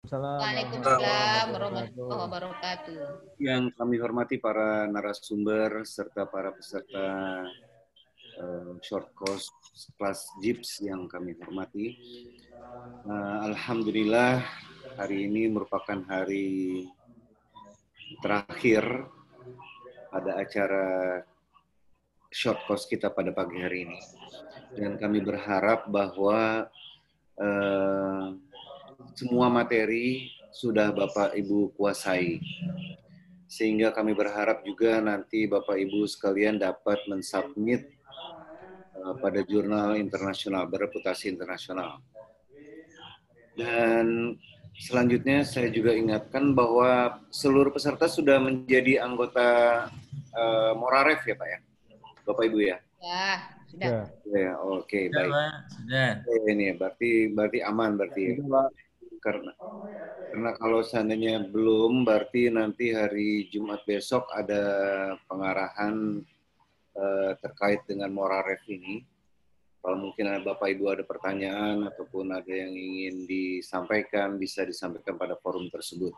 Waalaikumsalam warahmatullahi wabarakatuh. Yang kami hormati para narasumber serta para peserta short course kelas JIPS yang kami hormati. Alhamdulillah hari ini merupakan hari terakhir pada acara short course kita pada pagi hari ini. Dan kami berharap bahwa semua materi sudah Bapak Ibu kuasai. Sehingga kami berharap juga nanti Bapak Ibu sekalian dapat mensubmit pada jurnal internasional, bereputasi internasional. Dan selanjutnya saya juga ingatkan bahwa seluruh peserta sudah menjadi anggota Moraref ya Pak ya? Bapak Ibu ya? Ya, sudah. Ya, oke, baik. Sudah. Ini berarti aman berarti. Karena kalau seandainya belum, berarti nanti hari Jumat besok ada pengarahan terkait dengan Moraref ini. Kalau mungkin Bapak Ibu ada pertanyaan ataupun ada yang ingin disampaikan, bisa disampaikan pada forum tersebut.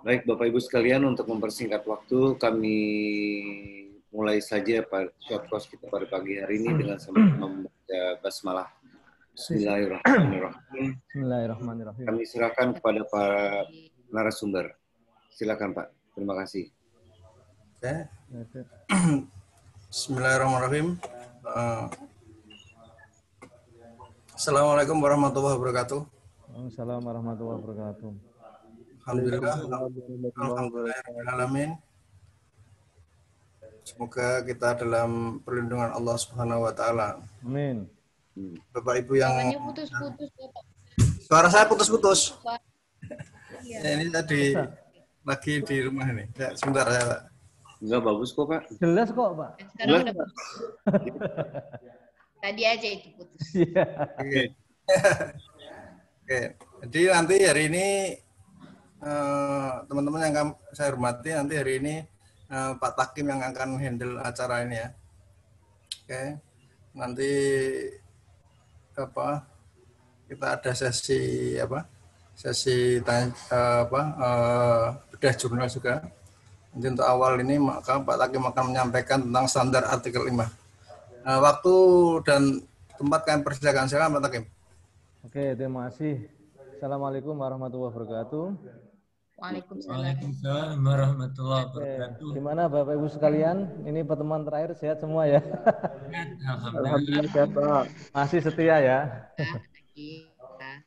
Baik Bapak Ibu sekalian, untuk mempersingkat waktu, kami mulai saja short course kita pada pagi hari ini dengan sama-sama membaca basmalah. Bismillahirrahmanirrahim. Bismillahirrahmanirrahim. Kami silakan kepada para narasumber. Silakan Pak. Terima kasih. Oke. Bismillahirrahmanirrahim. Assalamualaikum warahmatullahi wabarakatuh. Assalamualaikum warahmatullahi wabarakatuh. Alhamdulillah. Semoga kita dalam perlindungan Allah Subhanahu wa taala. Amin. Bapak Ibu yang Suaranya putus-putus, Bapak. Suara saya putus-putus. Iya. Ya, ini tadi lagi di rumah ini. Ya, sebentar ya, Pak. Enggak bagus kok, Pak. Jelas kok, Pak. Sekarang udah putus. Tadi aja itu putus. Iya. Oke. Oke. Jadi nanti hari ini teman-teman yang saya hormati, nanti hari ini Pak Takim yang akan handle acara ini ya. Oke. Nanti kita ada sesi bedah jurnal juga. Nanti untuk awal ini maka Pak Takim akan menyampaikan tentang standar artikel 5. Waktu dan tempat kami persilakan. Silakan Pak Takim. Oke, terima kasih. Assalamualaikum warahmatullahi wabarakatuh. Waalaikumsalam Warahmatullahi wabarakatuh. Gimana Bapak Ibu sekalian? Ini pertemuan terakhir, sehat semua ya? Alhamdulillah. Masih setia ya? Kita.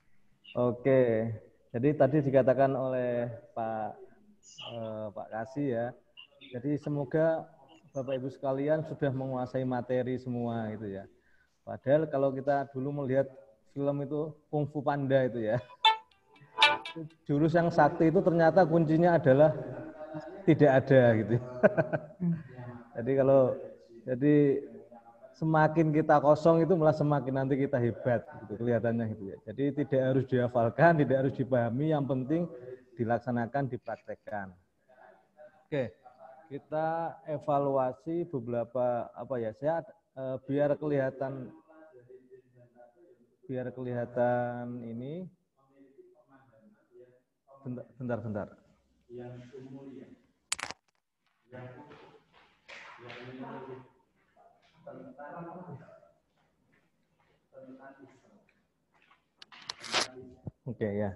Oke. Jadi tadi dikatakan oleh Pak Kasih ya. Jadi semoga Bapak Ibu sekalian sudah menguasai materi semua gitu ya. Padahal kalau kita dulu melihat film itu Kung Fu Panda itu ya. Jurus yang sakti itu ternyata kuncinya adalah tidak ada gitu. Jadi semakin kita kosong itu malah semakin nanti kita hebat gitu kelihatannya gitu ya. Jadi tidak harus dihafalkan, tidak harus dipahami, yang penting dilaksanakan, dipraktekkan. Oke, kita evaluasi beberapa saya biar kelihatan ini. Bentar. Oke ya.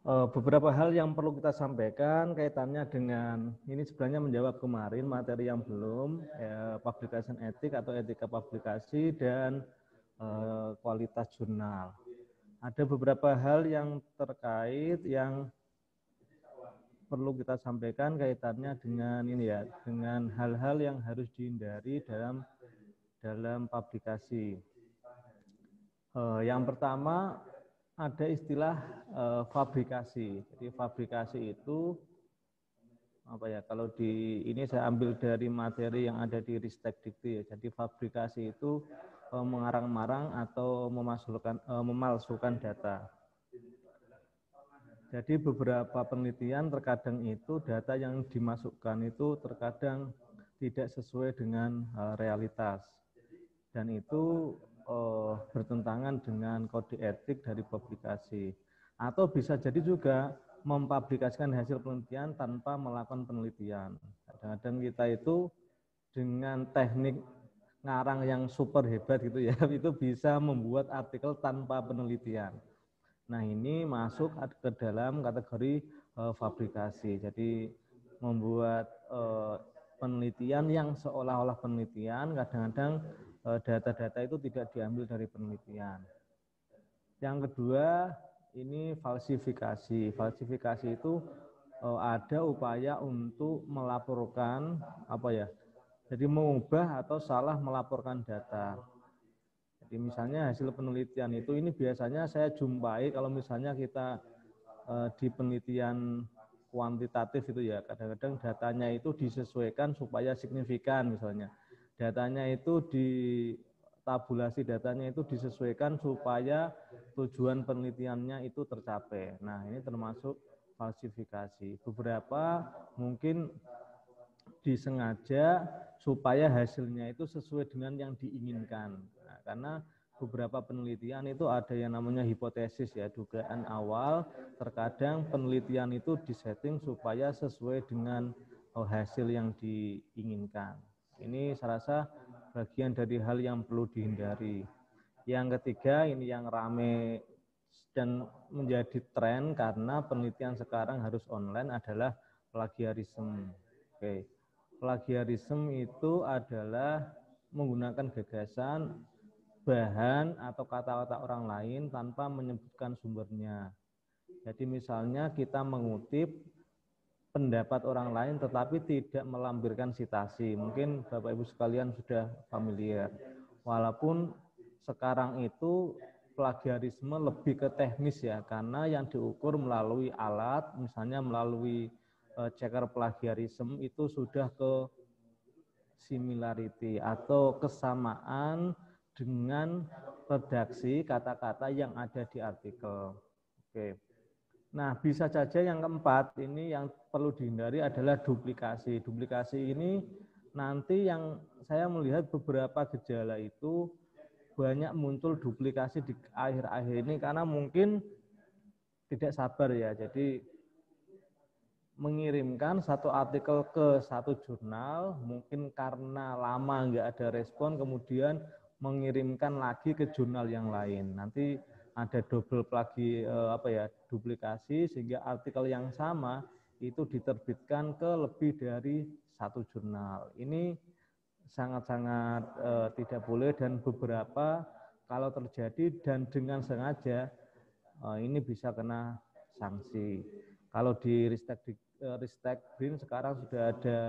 Beberapa hal yang perlu kita sampaikan kaitannya dengan ini sebenarnya menjawab kemarin materi yang belum publication etik atau etika publikasi dan kualitas jurnal. Ada beberapa hal yang terkait yang perlu kita sampaikan kaitannya dengan ini ya, dengan hal-hal yang harus dihindari dalam publikasi. Yang pertama ada istilah fabrikasi. Jadi fabrikasi itu kalau di ini saya ambil dari materi yang ada di Ristek Dikti ya. Jadi fabrikasi itu mengarang-marang atau memalsukan data. Jadi beberapa penelitian terkadang itu data yang dimasukkan itu terkadang tidak sesuai dengan realitas. Dan itu bertentangan dengan kode etik dari publikasi. Atau bisa jadi juga mempublikasikan hasil penelitian tanpa melakukan penelitian. Kadang-kadang kita itu dengan teknik ngarang yang super hebat gitu ya, itu bisa membuat artikel tanpa penelitian. Nah, ini masuk ke dalam kategori fabrikasi. Jadi membuat penelitian yang seolah-olah penelitian, kadang-kadang data-data itu tidak diambil dari penelitian. Yang kedua, ini falsifikasi. Falsifikasi itu ada upaya untuk melaporkan jadi mengubah atau salah melaporkan data. Jadi misalnya hasil penelitian itu, ini biasanya saya jumpai kalau misalnya kita di penelitian kuantitatif itu ya, kadang-kadang datanya itu disesuaikan supaya signifikan misalnya. Datanya itu tabulasi datanya itu disesuaikan supaya tujuan penelitiannya itu tercapai. Nah, ini termasuk falsifikasi. Beberapa mungkin disengaja supaya hasilnya itu sesuai dengan yang diinginkan. Nah, karena beberapa penelitian itu ada yang namanya hipotesis ya, dugaan awal. Terkadang penelitian itu disetting supaya sesuai dengan hasil yang diinginkan. Ini saya rasa bagian dari hal yang perlu dihindari. Yang ketiga, ini yang rame dan menjadi tren karena penelitian sekarang harus online adalah plagiarisme. Oke. Plagiarisme itu adalah menggunakan gagasan, bahan atau kata-kata orang lain tanpa menyebutkan sumbernya. Jadi misalnya kita mengutip pendapat orang lain tetapi tidak melampirkan sitasi. Mungkin Bapak Ibu sekalian sudah familiar. Walaupun sekarang itu plagiarisme lebih ke teknis ya, karena yang diukur melalui alat, misalnya melalui checker plagiarisme itu sudah ke similarity atau kesamaan dengan redaksi kata-kata yang ada di artikel. Oke. Nah, bisa saja yang keempat ini yang perlu dihindari adalah duplikasi. Duplikasi ini nanti yang saya melihat beberapa gejala itu banyak muncul duplikasi di akhir-akhir ini karena mungkin tidak sabar ya. Jadi mengirimkan satu artikel ke satu jurnal, mungkin karena lama nggak ada respon, kemudian mengirimkan lagi ke jurnal yang lain. Nanti ada double duplikasi sehingga artikel yang sama itu diterbitkan ke lebih dari satu jurnal. Ini sangat-sangat tidak boleh dan beberapa kalau terjadi dan dengan sengaja ini bisa kena sanksi. Kalau di Ristek Green sekarang sudah ada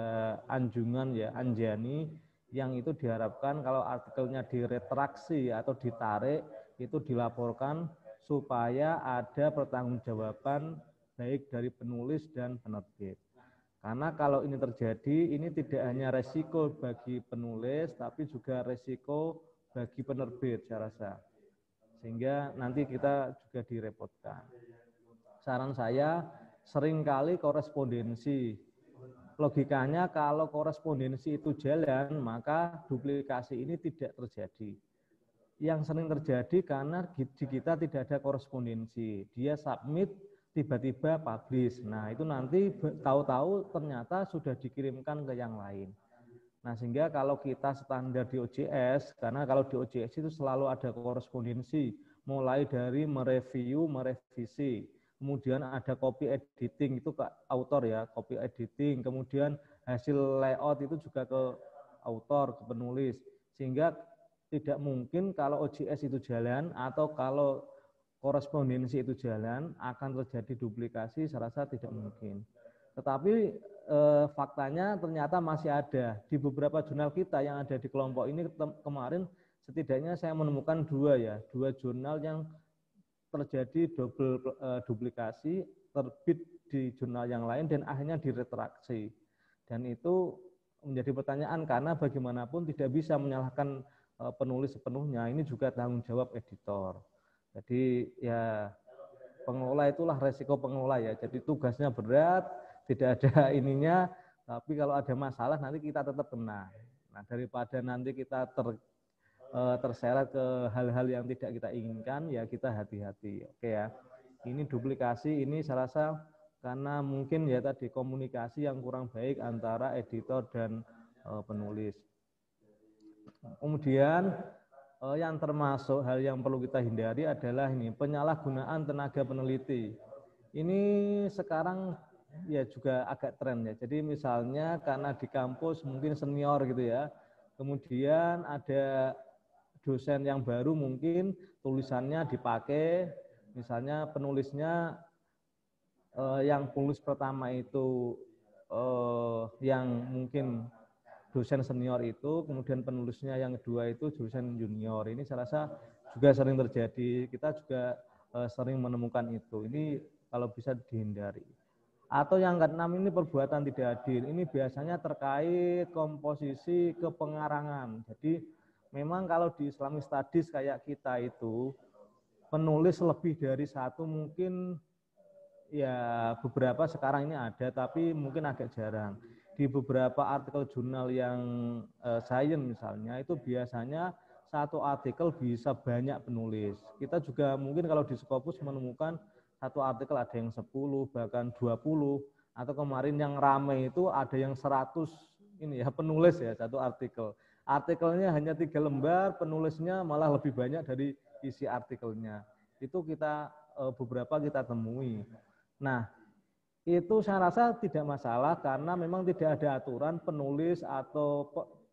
anjungan ya, anjani yang itu diharapkan kalau artikelnya diretraksi atau ditarik itu dilaporkan supaya ada pertanggungjawaban baik dari penulis dan penerbit. Karena kalau ini terjadi, ini tidak hanya resiko bagi penulis, tapi juga resiko bagi penerbit saya rasa. Sehingga nanti kita juga direpotkan. Saran saya, seringkali korespondensi. Logikanya kalau korespondensi itu jalan, maka duplikasi ini tidak terjadi. Yang sering terjadi karena di kita tidak ada korespondensi. Dia submit, tiba-tiba publish. Nah, itu nanti tahu-tahu ternyata sudah dikirimkan ke yang lain. Nah, sehingga kalau kita standar di OJS, karena kalau di OJS itu selalu ada korespondensi, mulai dari mereview, merevisi, kemudian ada copy editing, itu ke autor ya, copy editing, kemudian hasil layout itu juga ke autor, ke penulis, sehingga tidak mungkin kalau OJS itu jalan atau kalau korespondensi itu jalan akan terjadi duplikasi, saya rasa tidak mungkin. Tetapi faktanya ternyata masih ada di beberapa jurnal kita yang ada di kelompok ini. Kemarin setidaknya saya menemukan dua jurnal yang terjadi duplikasi, terbit di jurnal yang lain dan akhirnya diretraksi. Dan itu menjadi pertanyaan karena bagaimanapun tidak bisa menyalahkan penulis sepenuhnya, ini juga tanggung jawab editor. Jadi ya pengelola itulah resiko pengelola ya. Jadi tugasnya berat, tidak ada ininya, tapi kalau ada masalah nanti kita tetap kena. Nah, daripada nanti kita terseret ke hal-hal yang tidak kita inginkan, ya kita hati-hati. Oke ya. Ini duplikasi, ini saya rasa karena mungkin ya tadi komunikasi yang kurang baik antara editor dan penulis. Kemudian yang termasuk hal yang perlu kita hindari adalah ini penyalahgunaan tenaga peneliti. Ini sekarang ya juga agak tren ya. Jadi misalnya karena di kampus mungkin senior gitu ya. Kemudian ada dosen yang baru mungkin tulisannya dipakai, misalnya penulisnya yang penulis pertama itu yang mungkin dosen senior itu, kemudian penulisnya yang kedua itu dosen junior. Ini saya rasa juga sering terjadi. Kita juga sering menemukan itu. Ini kalau bisa dihindari. Atau yang keenam ini perbuatan tidak adil. Ini biasanya terkait komposisi kepengarangan. Jadi memang kalau di Islamic Studies kayak kita itu penulis lebih dari satu mungkin ya beberapa sekarang ini ada, tapi mungkin agak jarang. Di beberapa artikel jurnal yang science misalnya, itu biasanya satu artikel bisa banyak penulis. Kita juga mungkin kalau di Scopus menemukan satu artikel ada yang 10, bahkan 20, atau kemarin yang ramai itu ada yang 100 ini ya penulis ya satu artikel. Artikelnya hanya 3 lembar, penulisnya malah lebih banyak dari isi artikelnya. Itu kita beberapa kita temui. Nah, itu saya rasa tidak masalah karena memang tidak ada aturan penulis atau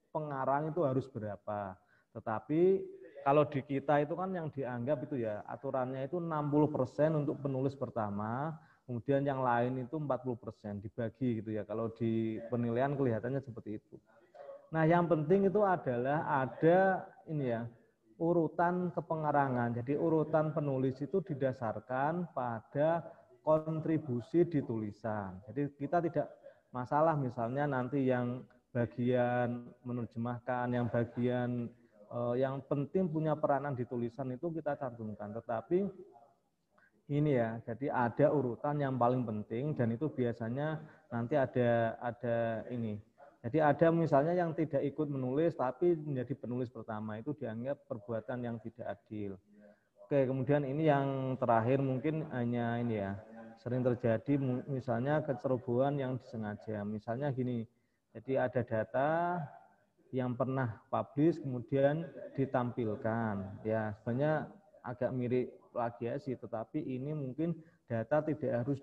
pengarang itu harus berapa. Tetapi kalau di kita itu kan yang dianggap itu ya aturannya itu 60% untuk penulis pertama, kemudian yang lain itu 40% dibagi gitu ya. Kalau di penilaian kelihatannya seperti itu. Nah, yang penting itu adalah ada ini ya urutan kepengarangan. Jadi urutan penulis itu didasarkan pada kontribusi di tulisan. Jadi kita tidak masalah misalnya nanti yang bagian menerjemahkan, yang bagian yang penting punya peranan di tulisan itu kita cantumkan. Tetapi ini ya, jadi ada urutan yang paling penting dan itu biasanya nanti ada ini. Jadi ada misalnya yang tidak ikut menulis tapi menjadi penulis pertama itu dianggap perbuatan yang tidak adil. Oke, kemudian ini yang terakhir mungkin hanya ini ya, sering terjadi misalnya kecerobohan yang disengaja. Misalnya gini, jadi ada data yang pernah publish kemudian ditampilkan. Ya, sebenarnya agak mirip plagiasi, tetapi ini mungkin data tidak harus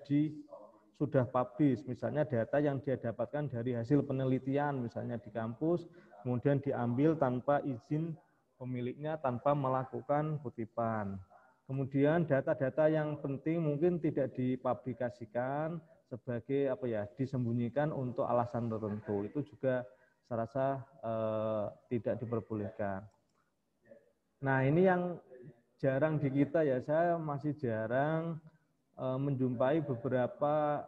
sudah publish. Misalnya data yang dia dapatkan dari hasil penelitian, misalnya di kampus, kemudian diambil tanpa izin pemiliknya tanpa melakukan kutipan. Kemudian data-data yang penting mungkin tidak dipublikasikan sebagai apa ya, disembunyikan untuk alasan tertentu. Itu juga saya rasa tidak diperbolehkan. Nah, ini yang jarang di kita ya, saya masih jarang menjumpai beberapa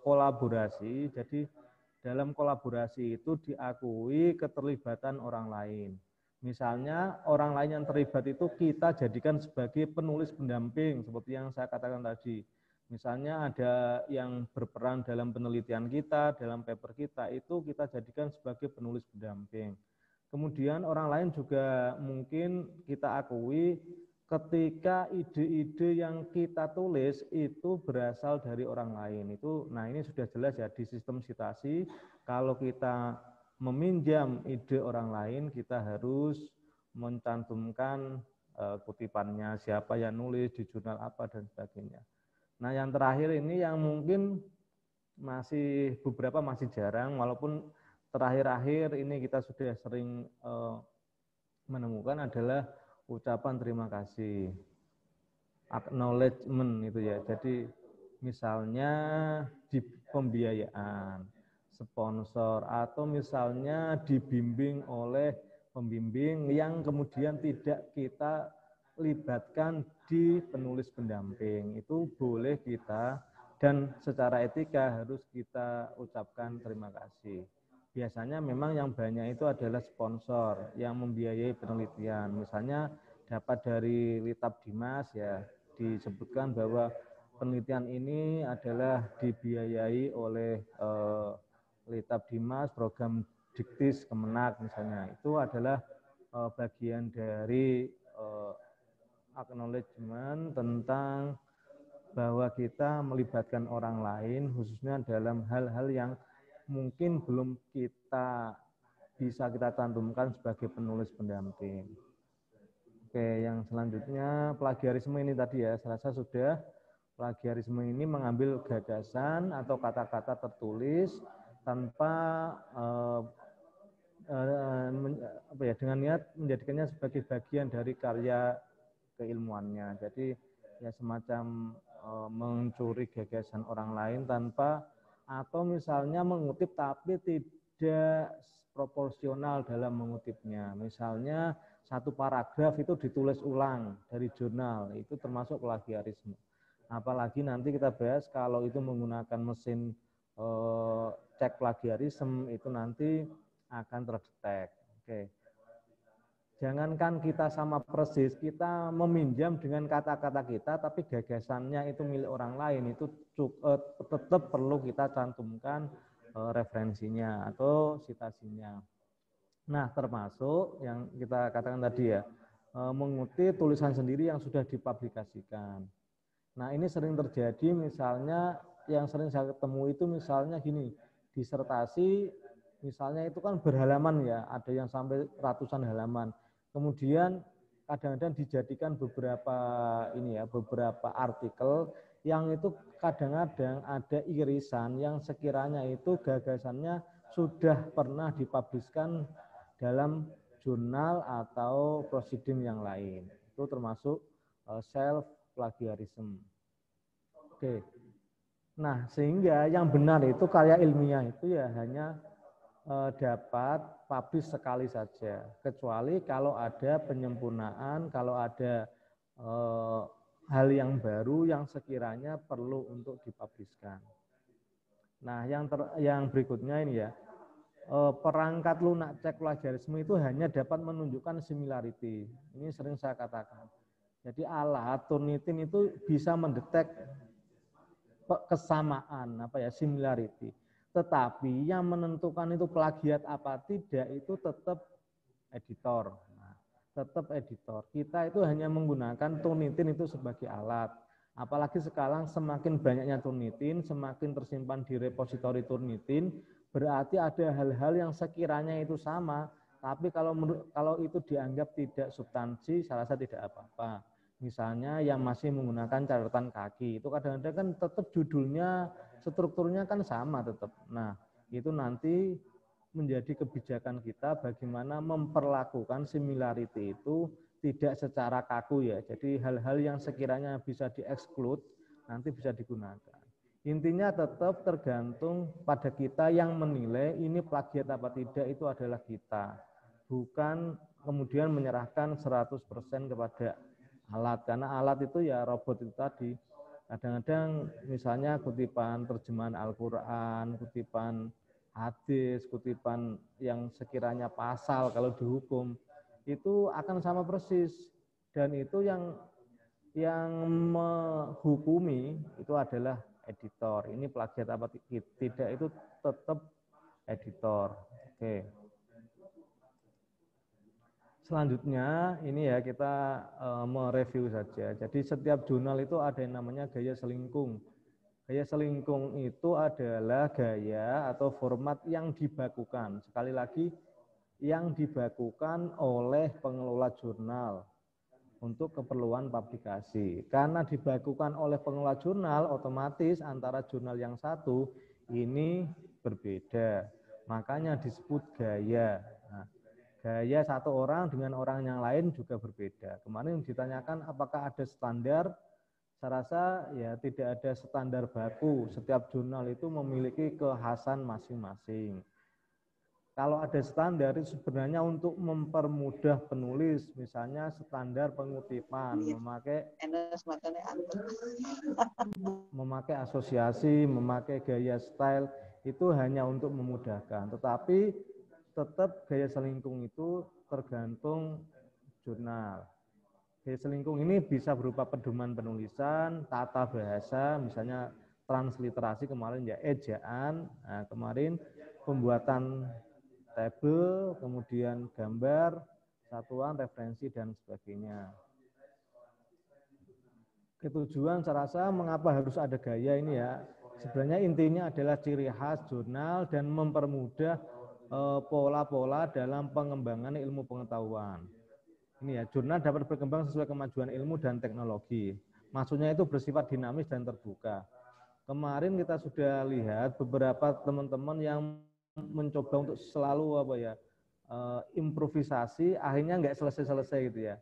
kolaborasi. Jadi dalam kolaborasi itu diakui keterlibatan orang lain. Misalnya orang lain yang terlibat itu kita jadikan sebagai penulis pendamping seperti yang saya katakan tadi. Misalnya ada yang berperan dalam penelitian kita, dalam paper kita, itu kita jadikan sebagai penulis pendamping. Kemudian orang lain juga mungkin kita akui ketika ide-ide yang kita tulis itu berasal dari orang lain. Itu, nah ini sudah jelas ya di sistem citasi, kalau kita meminjam ide orang lain, kita harus mencantumkan kutipannya, siapa yang nulis, di jurnal apa, dan sebagainya. Nah, yang terakhir ini yang mungkin masih beberapa masih jarang, walaupun terakhir-akhir ini kita sudah sering menemukan adalah ucapan terima kasih, acknowledgement itu ya. Jadi misalnya di pembiayaan, sponsor, atau misalnya dibimbing oleh pembimbing yang kemudian tidak kita libatkan di penulis pendamping, itu boleh kita dan secara etika harus kita ucapkan terima kasih. Biasanya memang yang banyak itu adalah sponsor yang membiayai penelitian. Misalnya dapat dari Litab Dimas ya, disebutkan bahwa penelitian ini adalah dibiayai oleh Litab Dimas, program Diktis Kemenak misalnya. Itu adalah bagian dari acknowledgement tentang bahwa kita melibatkan orang lain khususnya dalam hal-hal yang mungkin belum bisa kita cantumkan sebagai penulis pendamping. Oke, yang selanjutnya plagiarisme ini tadi ya, saya rasa sudah. Plagiarisme ini mengambil gagasan atau kata-kata tertulis tanpa dengan niat menjadikannya sebagai bagian dari karya keilmuannya. Jadi ya semacam mencuri gagasan orang lain tanpa, atau misalnya mengutip tapi tidak proporsional dalam mengutipnya. Misalnya satu paragraf itu ditulis ulang dari jurnal, itu termasuk plagiarisme. Apalagi nanti kita bahas kalau itu menggunakan mesin cek plagiarisme, itu nanti akan terdetek. Oke. Jangankan kita sama persis, kita meminjam dengan kata-kata kita, tapi gagasannya itu milik orang lain, itu tetap perlu kita cantumkan referensinya atau citasinya. Nah, termasuk yang kita katakan tadi ya, mengutip tulisan sendiri yang sudah dipublikasikan. Nah, ini sering terjadi, misalnya yang sering saya ketemu itu misalnya gini, disertasi misalnya itu kan berhalaman ya, ada yang sampai ratusan halaman. Kemudian kadang-kadang dijadikan beberapa artikel yang itu kadang-kadang ada irisan yang sekiranya itu gagasannya sudah pernah dipubliskan dalam jurnal atau proceeding yang lain. Itu termasuk self plagiarism. Oke. Nah, sehingga yang benar itu karya ilmiah itu ya hanya dapat publish sekali saja, kecuali kalau ada penyempurnaan, kalau ada hal yang baru yang sekiranya perlu untuk dipubliskan. Nah, yang berikutnya ini ya, perangkat lunak cek plagiarisme itu hanya dapat menunjukkan similarity. Ini sering saya katakan. Jadi alat Turnitin itu bisa mendetek kesamaan, similarity. Tetapi yang menentukan itu plagiat apa tidak itu tetap editor. Nah, tetap editor. Kita itu hanya menggunakan Turnitin itu sebagai alat. Apalagi sekarang semakin banyaknya Turnitin, semakin tersimpan di repositori Turnitin, berarti ada hal-hal yang sekiranya itu sama, tapi kalau itu dianggap tidak substansi, saya rasa tidak apa-apa. Misalnya yang masih menggunakan catatan kaki, itu kadang-kadang kan tetap judulnya, strukturnya kan sama tetap. Nah, itu nanti menjadi kebijakan kita bagaimana memperlakukan similarity itu tidak secara kaku ya. Jadi hal-hal yang sekiranya bisa di-exclude nanti bisa digunakan. Intinya tetap tergantung pada kita yang menilai ini plagiat apa tidak, itu adalah kita. Bukan kemudian menyerahkan 100% kepada alat, karena alat itu ya robot itu tadi. Kadang-kadang misalnya kutipan terjemahan Al-Quran, kutipan hadis, kutipan yang sekiranya pasal kalau dihukum, itu akan sama persis. Dan itu yang menghukumi itu adalah editor. Ini plagiat apa tidak itu tetap editor. Oke. Selanjutnya ini ya kita mereview saja. Jadi setiap jurnal itu ada yang namanya gaya selingkung. Gaya selingkung itu adalah gaya atau format yang dibakukan. Sekali lagi, yang dibakukan oleh pengelola jurnal untuk keperluan publikasi. Karena dibakukan oleh pengelola jurnal, otomatis antara jurnal yang satu ini berbeda. Makanya disebut gaya. Nah, gaya satu orang dengan orang yang lain juga berbeda. Kemarin ditanyakan apakah ada standar, saya rasa ya tidak ada standar baku. Setiap jurnal itu memiliki kekhasan masing-masing. Kalau ada standar itu sebenarnya untuk mempermudah penulis, misalnya standar pengutipan, memakai asosiasi, memakai gaya style, itu hanya untuk memudahkan. Tetapi tetap gaya selingkung itu tergantung jurnal. Gaya selingkung ini bisa berupa pedoman penulisan, tata bahasa, misalnya transliterasi kemarin ya, ejaan, nah, kemarin pembuatan tabel, kemudian gambar, satuan, referensi, dan sebagainya. Ketujuan saya rasa mengapa harus ada gaya ini ya, sebenarnya intinya adalah ciri khas jurnal dan mempermudah pola-pola dalam pengembangan ilmu pengetahuan. Ini ya, jurnal dapat berkembang sesuai kemajuan ilmu dan teknologi. Maksudnya itu bersifat dinamis dan terbuka. Kemarin kita sudah lihat beberapa teman-teman yang mencoba untuk selalu improvisasi, akhirnya nggak selesai-selesai gitu ya.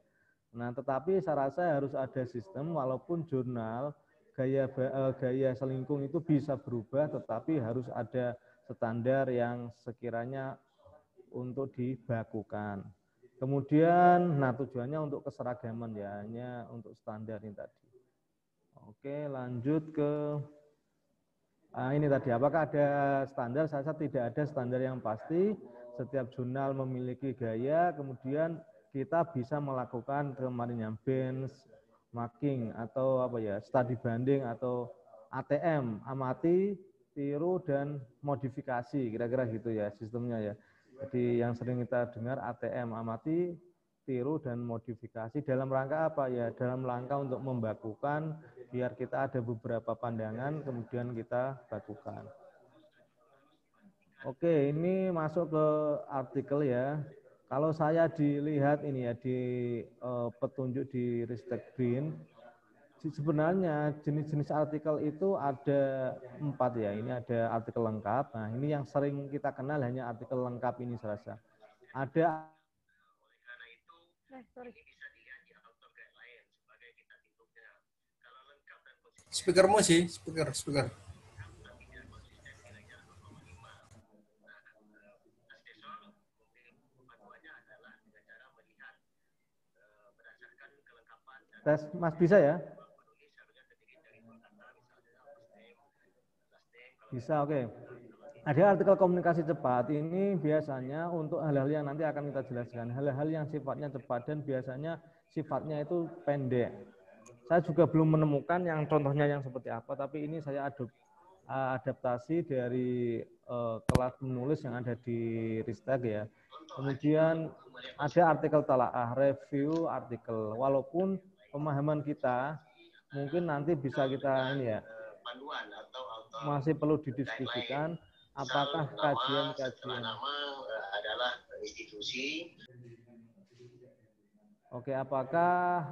Nah, tetapi saya rasa harus ada sistem, walaupun jurnal gaya selingkung itu bisa berubah, tetapi harus ada standar yang sekiranya untuk dibakukan. Kemudian, nah tujuannya untuk keseragaman ya, hanya untuk standar ini tadi. Oke, lanjut ke ini tadi. Apakah ada standar? Saya rasa tidak ada standar yang pasti. Setiap jurnal memiliki gaya, kemudian kita bisa melakukan kemarin yang benchmarking atau studi banding atau ATM, amati, tiru, dan modifikasi, kira-kira gitu ya sistemnya ya. Jadi yang sering kita dengar ATM, amati, tiru, dan modifikasi dalam rangka apa ya? Dalam rangka untuk membakukan biar kita ada beberapa pandangan kemudian kita bakukan. Oke, ini masuk ke artikel ya. Kalau saya dilihat ini ya di petunjuk di Ristek Green, sebenarnya jenis-jenis artikel itu ada 4 ya. Ini ada artikel lengkap. Nah, ini yang sering kita kenal hanya artikel lengkap ini saya rasa. Ada Speakermu sih, speaker. tes, Mas bisa ya? Bisa, oke. Ada artikel komunikasi cepat, ini biasanya untuk hal-hal yang nanti akan kita jelaskan. Hal-hal yang sifatnya cepat dan biasanya sifatnya itu pendek. Saya juga belum menemukan yang contohnya yang seperti apa, tapi ini saya adaptasi dari kelas menulis yang ada di Ristek ya. Kemudian ada artikel talaah, review artikel. Walaupun pemahaman kita mungkin nanti bisa kita ini ya, masih perlu didiskusikan apakah kajian-kajian adalah institusi. Oke, apakah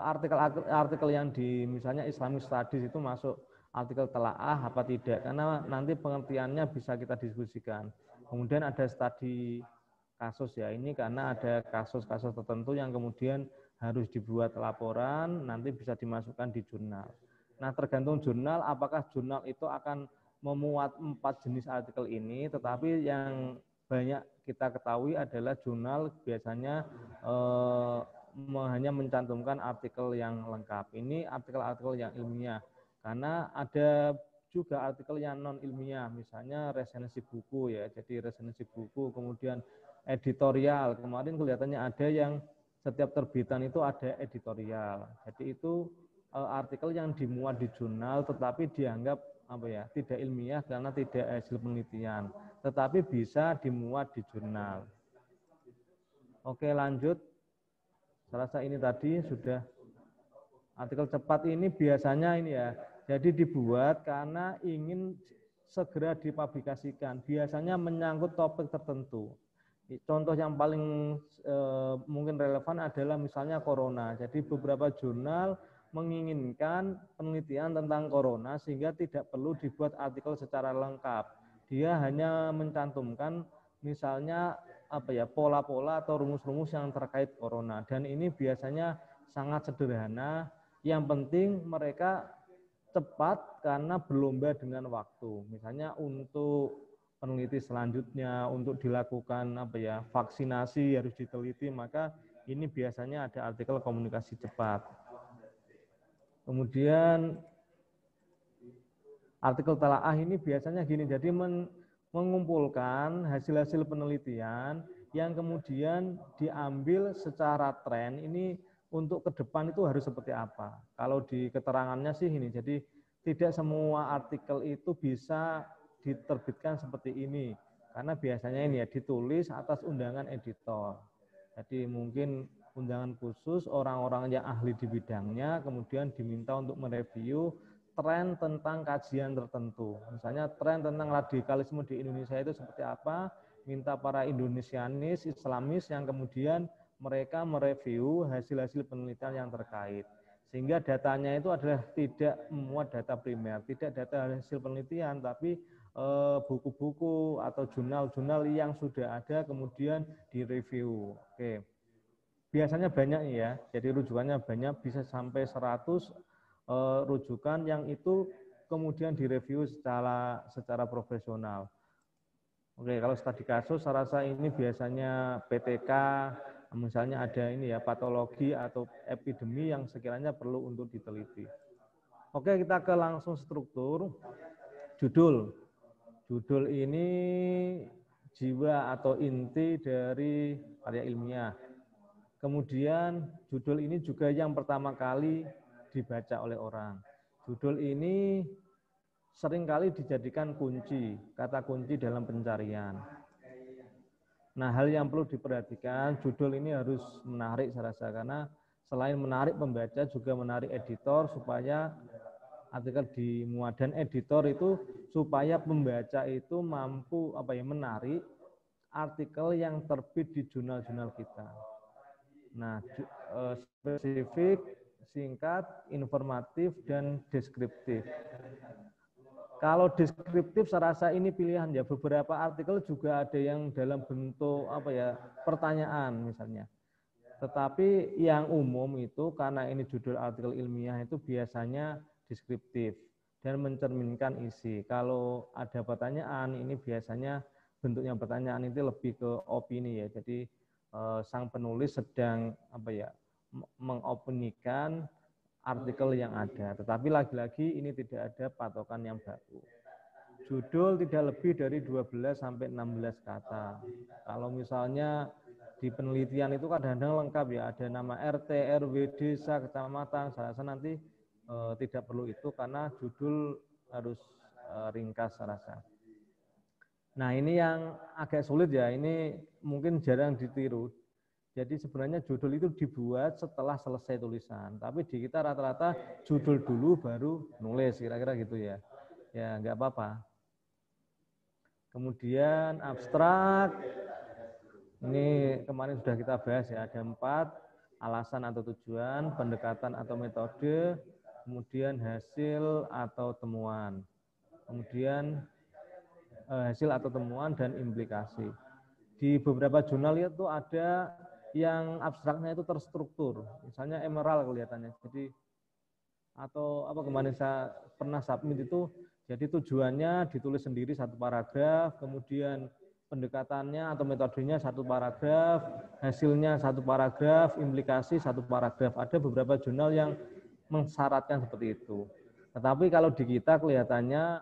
artikel-artikel yang di misalnya Islamic Studies itu masuk artikel telaah apa tidak? Karena nanti pengertiannya bisa kita diskusikan. Kemudian ada studi kasus ya, ini karena ada kasus-kasus tertentu yang kemudian harus dibuat laporan, nanti bisa dimasukkan di jurnal. Nah, tergantung jurnal, apakah jurnal itu akan memuat 4 jenis artikel ini, tetapi yang banyak kita ketahui adalah jurnal biasanya hanya mencantumkan artikel yang lengkap. Ini artikel-artikel yang ilmiah, karena ada juga artikel yang non ilmiah, misalnya resensi buku ya, jadi resensi buku, kemudian editorial. Kemarin kelihatannya ada yang setiap terbitan itu ada editorial. Jadi itu artikel yang dimuat di jurnal tetapi dianggap tidak ilmiah karena tidak hasil penelitian, tetapi bisa dimuat di jurnal. Oke, lanjut. Saya rasa ini tadi sudah. Artikel cepat ini biasanya ini ya, jadi dibuat karena ingin segera dipublikasikan. Biasanya menyangkut topik tertentu. Contoh yang paling mungkin relevan adalah misalnya corona. Jadi beberapa jurnal menginginkan penelitian tentang corona sehingga tidak perlu dibuat artikel secara lengkap. Dia hanya mencantumkan misalnya pola-pola atau rumus-rumus yang terkait corona, dan ini biasanya sangat sederhana. Yang penting mereka cepat karena berlomba dengan waktu. Misalnya untuk peneliti selanjutnya untuk dilakukan vaksinasi harus diteliti, maka ini biasanya ada artikel komunikasi cepat. Kemudian artikel telaah ini biasanya gini, jadi mengumpulkan hasil-hasil penelitian yang kemudian diambil secara tren, ini untuk ke depan itu harus seperti apa. Kalau di keterangannya sih ini, jadi tidak semua artikel itu bisa diterbitkan seperti ini, karena biasanya ini ya ditulis atas undangan editor. Jadi mungkin undangan khusus orang-orang yang ahli di bidangnya kemudian diminta untuk mereview tren tentang kajian tertentu. Misalnya tren tentang radikalisme di Indonesia itu seperti apa, minta para Indonesianis, Islamis yang kemudian mereka mereview hasil-hasil penelitian yang terkait. Sehingga datanya itu adalah tidak memuat data primer, tidak data hasil penelitian, tapi buku-buku atau jurnal-jurnal yang sudah ada kemudian direview. Oke. Biasanya banyak ya, jadi rujukannya banyak, bisa sampai 100 rujukan yang itu kemudian direview secara profesional. Oke, kalau studi kasus saya rasa ini biasanya PTK, misalnya ada ini ya patologi atau epidemi yang sekiranya perlu untuk diteliti. Oke, kita ke langsung struktur. Judul. Judul ini jiwa atau inti dari karya ilmiah. Kemudian judul ini juga yang pertama kali dibaca oleh orang. Judul ini seringkali dijadikan kunci, kata kunci dalam pencarian. Nah, hal yang perlu diperhatikan, judul ini harus menarik saya rasa, karena selain menarik pembaca juga menarik editor supaya artikel dimuat, dan editor itu supaya pembaca itu mampu menarik artikel yang terbit di jurnal-jurnal kita. Nah, spesifik, singkat, informatif, dan deskriptif. Kalau deskriptif saya rasa ini pilihan ya, beberapa artikel juga ada yang dalam bentuk pertanyaan misalnya. Tetapi yang umum itu karena ini judul artikel ilmiah itu biasanya deskriptif dan mencerminkan isi. Kalau ada pertanyaan ini biasanya bentuknya pertanyaan itu lebih ke opini ya. Jadi sang penulis sedang mengopinikan artikel yang ada. Tetapi lagi-lagi ini tidak ada patokan yang baku. Judul tidak lebih dari 12 sampai 16 kata. Kalau misalnya di penelitian itu kadang-kadang lengkap ya, ada nama RT, RW, desa, kecamatan. Saya rasa nanti tidak perlu itu karena judul harus ringkas saya rasa. Nah, ini yang agak sulit ya, ini mungkin jarang ditiru. Jadi sebenarnya judul itu dibuat setelah selesai tulisan, tapi di kita rata-rata judul dulu baru nulis, kira-kira gitu ya. Ya, nggak apa-apa. Kemudian abstrak, ini kemarin sudah kita bahas ya, ada 4, alasan atau tujuan, pendekatan atau metode, kemudian hasil atau temuan, kemudian hasil atau temuan dan implikasi. Di beberapa jurnal itu ada yang abstraknya itu terstruktur, misalnya Emerald kelihatannya. Jadi atau kemarin saya pernah submit itu, jadi tujuannya ditulis sendiri 1 paragraf, kemudian pendekatannya atau metodenya 1 paragraf, hasilnya 1 paragraf, implikasi 1 paragraf. Ada beberapa jurnal yang mensyaratkan seperti itu. Tetapi kalau di kita kelihatannya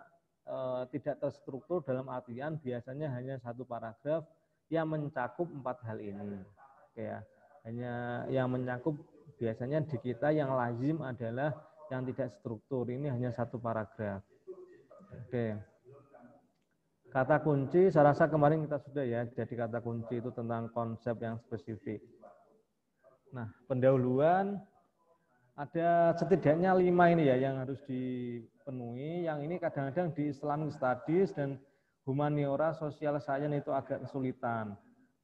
tidak terstruktur dalam artian biasanya hanya 1 paragraf yang mencakup 4 hal ini. Oke ya, hanya yang mencakup biasanya di kita yang lazim adalah yang tidak struktur, ini hanya 1 paragraf. Oke. Kata kunci, saya rasa kemarin kita sudah ya, jadi kata kunci itu tentang konsep yang spesifik. Nah, pendahuluan ada setidaknya 5 ini ya yang harus dipenuhi. Yang ini kadang-kadang di Islamic Studies dan humaniora social science itu agak kesulitan.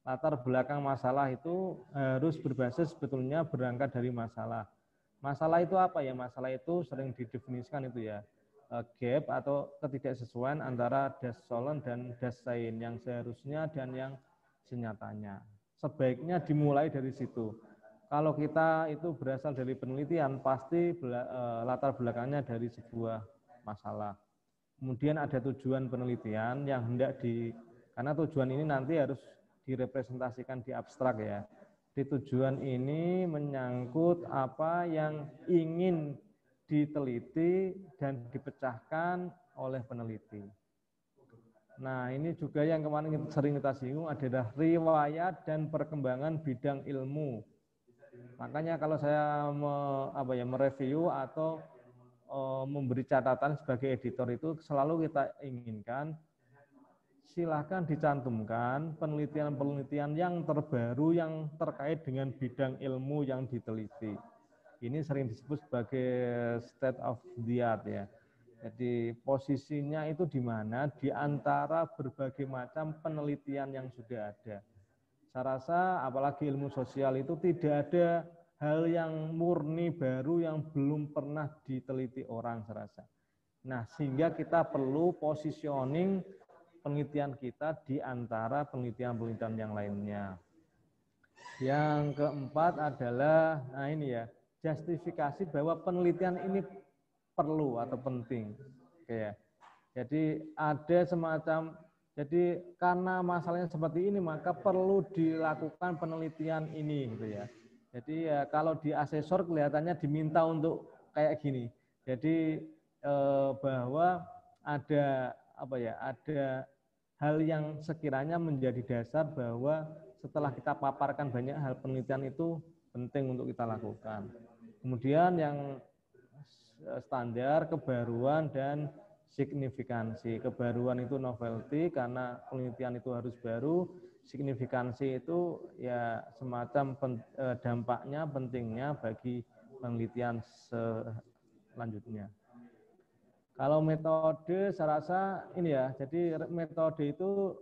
Latar belakang masalah itu harus berbasis sebetulnya berangkat dari masalah. Masalah itu apa ya? Masalah itu sering didefinisikan itu ya, gap atau ketidaksesuaian antara das solon dan das sein yang seharusnya dan yang senyatanya. Sebaiknya dimulai dari situ. Kalau kita itu berasal dari penelitian, pasti latar belakangnya dari sebuah masalah. Kemudian ada tujuan penelitian yang hendak karena tujuan ini nanti harus direpresentasikan di abstrak ya. Di tujuan ini menyangkut apa yang ingin diteliti dan dipecahkan oleh peneliti. Nah, ini juga yang kemarin sering kita singgung adalah riwayat dan perkembangan bidang ilmu. Makanya kalau saya mereview atau memberi catatan sebagai editor itu selalu kita inginkan silahkan dicantumkan penelitian-penelitian yang terbaru yang terkait dengan bidang ilmu yang diteliti. Ini sering disebut sebagai state of the art ya. Jadi posisinya itu di mana di antara berbagai macam penelitian yang sudah ada. Saya rasa apalagi ilmu sosial itu tidak ada hal yang murni baru yang belum pernah diteliti orang saya rasa. Nah, sehingga kita perlu positioning penelitian kita di antara penelitian-penelitian yang lainnya. Yang keempat adalah, nah ini ya, justifikasi bahwa penelitian ini perlu atau penting. Oke ya. Jadi ada semacam, jadi karena masalahnya seperti ini maka perlu dilakukan penelitian ini gitu ya. Jadi ya kalau di asesor kelihatannya diminta untuk kayak gini. Jadi bahwa ada apa ya, ada hal yang sekiranya menjadi dasar bahwa setelah kita paparkan banyak hal penelitian itu penting untuk kita lakukan. Kemudian yang standar, kebaruan, dan signifikansi. Kebaruan itu novelty karena penelitian itu harus baru. Signifikansi itu ya semacam dampaknya, pentingnya bagi penelitian selanjutnya. Kalau metode saya rasa ini ya, jadi metode itu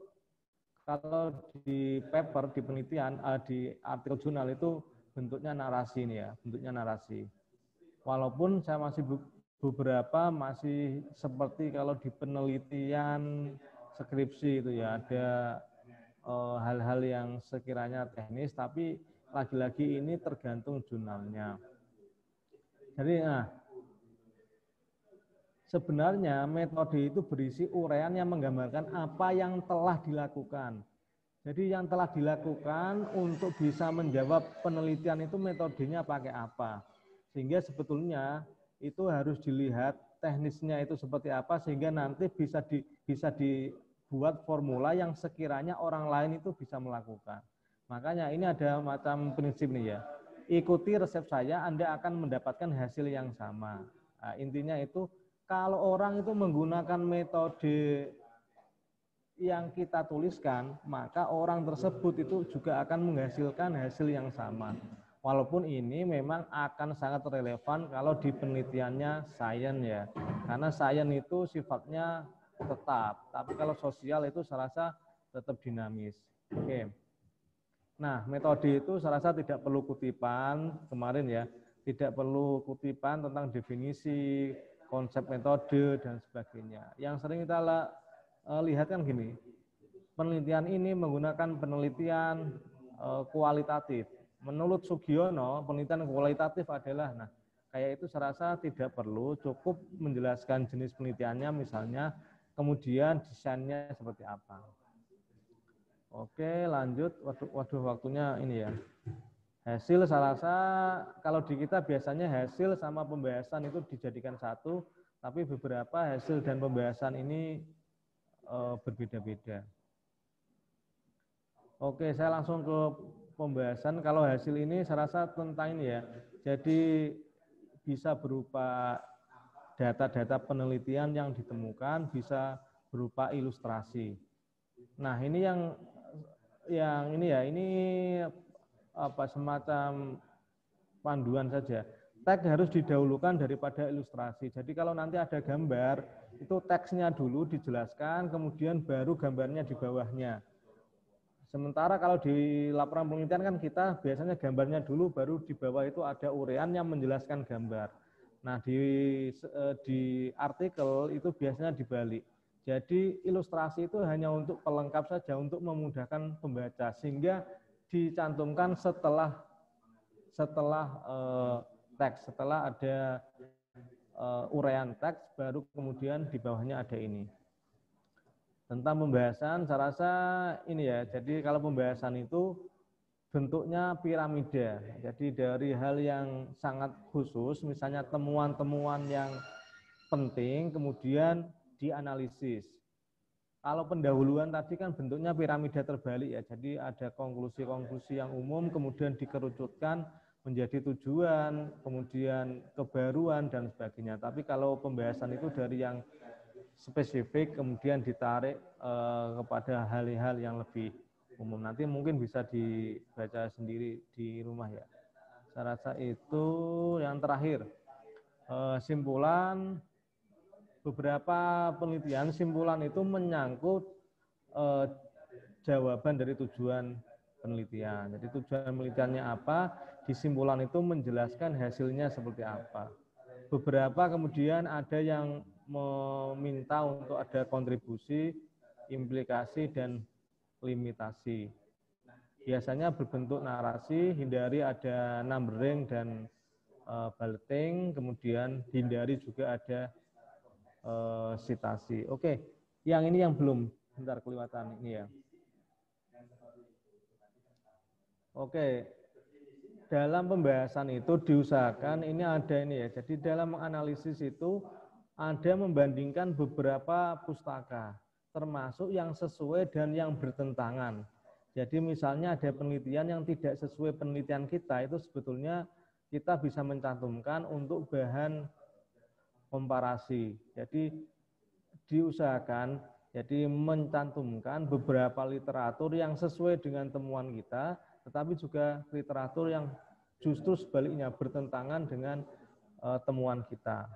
kalau di paper, di penelitian, di artikel jurnal itu bentuknya narasi ini ya, bentuknya narasi. Walaupun saya masih beberapa masih seperti kalau di penelitian skripsi itu ya ada hal-hal yang sekiranya teknis, tapi lagi-lagi ini tergantung jurnalnya. Jadi sebenarnya metode itu berisi uraian yang menggambarkan apa yang telah dilakukan. Jadi yang telah dilakukan untuk bisa menjawab penelitian itu metodenya pakai apa. Sehingga sebetulnya itu harus dilihat teknisnya itu seperti apa sehingga nanti bisa dibuat formula yang sekiranya orang lain itu bisa melakukan. Makanya ini ada macam prinsip nih ya. Ikuti resep saya, Anda akan mendapatkan hasil yang sama. Nah, intinya itu kalau orang itu menggunakan metode yang kita tuliskan, maka orang tersebut itu juga akan menghasilkan hasil yang sama. Walaupun ini memang akan sangat relevan kalau di penelitiannya sains ya. Karena sains itu sifatnya tetap, tapi kalau sosial itu saya rasa tetap dinamis. Oke. Nah, metode itu saya rasa tidak perlu kutipan kemarin ya. Tidak perlu kutipan tentang definisi, konsep metode, dan sebagainya. Yang sering kita lihat kan gini, penelitian ini menggunakan penelitian kualitatif. Menurut Sugiono, penelitian kualitatif adalah, nah kayak itu saya rasa tidak perlu, cukup menjelaskan jenis penelitiannya misalnya, kemudian desainnya seperti apa. Oke, lanjut. Waduh, waktunya ini ya. Hasil saya rasa kalau di kita biasanya hasil sama pembahasan itu dijadikan satu, tapi beberapa hasil dan pembahasan ini berbeda-beda. Oke, saya langsung ke pembahasan. Kalau hasil ini saya rasa tentang ini ya. Jadi bisa berupa data-data penelitian yang ditemukan, bisa berupa ilustrasi. Nah, ini yang ini ya, ini apa semacam panduan saja. Tag harus didahulukan daripada ilustrasi. Jadi kalau nanti ada gambar, itu teksnya dulu dijelaskan, kemudian baru gambarnya di bawahnya. Sementara kalau di laporan penelitian kan kita biasanya gambarnya dulu, baru di bawah itu ada uraian yang menjelaskan gambar. Nah, di artikel itu biasanya dibalik. Jadi ilustrasi itu hanya untuk pelengkap saja, untuk memudahkan pembaca, sehingga dicantumkan setelah teks, setelah ada uraian teks, baru kemudian di bawahnya ada ini. Tentang pembahasan, saya rasa ini ya, jadi kalau pembahasan itu bentuknya piramida. Jadi dari hal yang sangat khusus, misalnya temuan-temuan yang penting, kemudian dianalisis. Kalau pendahuluan tadi kan bentuknya piramida terbalik ya, jadi ada konklusi-konklusi yang umum, kemudian dikerucutkan menjadi tujuan, kemudian kebaruan, dan sebagainya. Tapi kalau pembahasan itu dari yang spesifik, kemudian ditarik kepada hal-hal yang lebih umum. Nanti mungkin bisa dibaca sendiri di rumah ya. Saya rasa itu yang terakhir. Simpulan, beberapa penelitian simpulan itu menyangkut jawaban dari tujuan penelitian. Jadi tujuan penelitiannya apa, di simpulan itu menjelaskan hasilnya seperti apa. Beberapa kemudian ada yang meminta untuk ada kontribusi, implikasi, dan limitasi. Biasanya berbentuk narasi, hindari ada numbering dan bulleting, kemudian hindari juga ada sitasi. Oke, yang ini yang belum, bentar kelewatan ini ya. Oke, dalam pembahasan itu diusahakan ini ada ini ya. Jadi dalam menganalisis itu ada membandingkan beberapa pustaka, termasuk yang sesuai dan yang bertentangan. Jadi misalnya ada penelitian yang tidak sesuai penelitian kita, itu sebetulnya kita bisa mencantumkan untuk bahan komparasi. Jadi diusahakan jadi mencantumkan beberapa literatur yang sesuai dengan temuan kita, tetapi juga literatur yang justru sebaliknya bertentangan dengan temuan kita.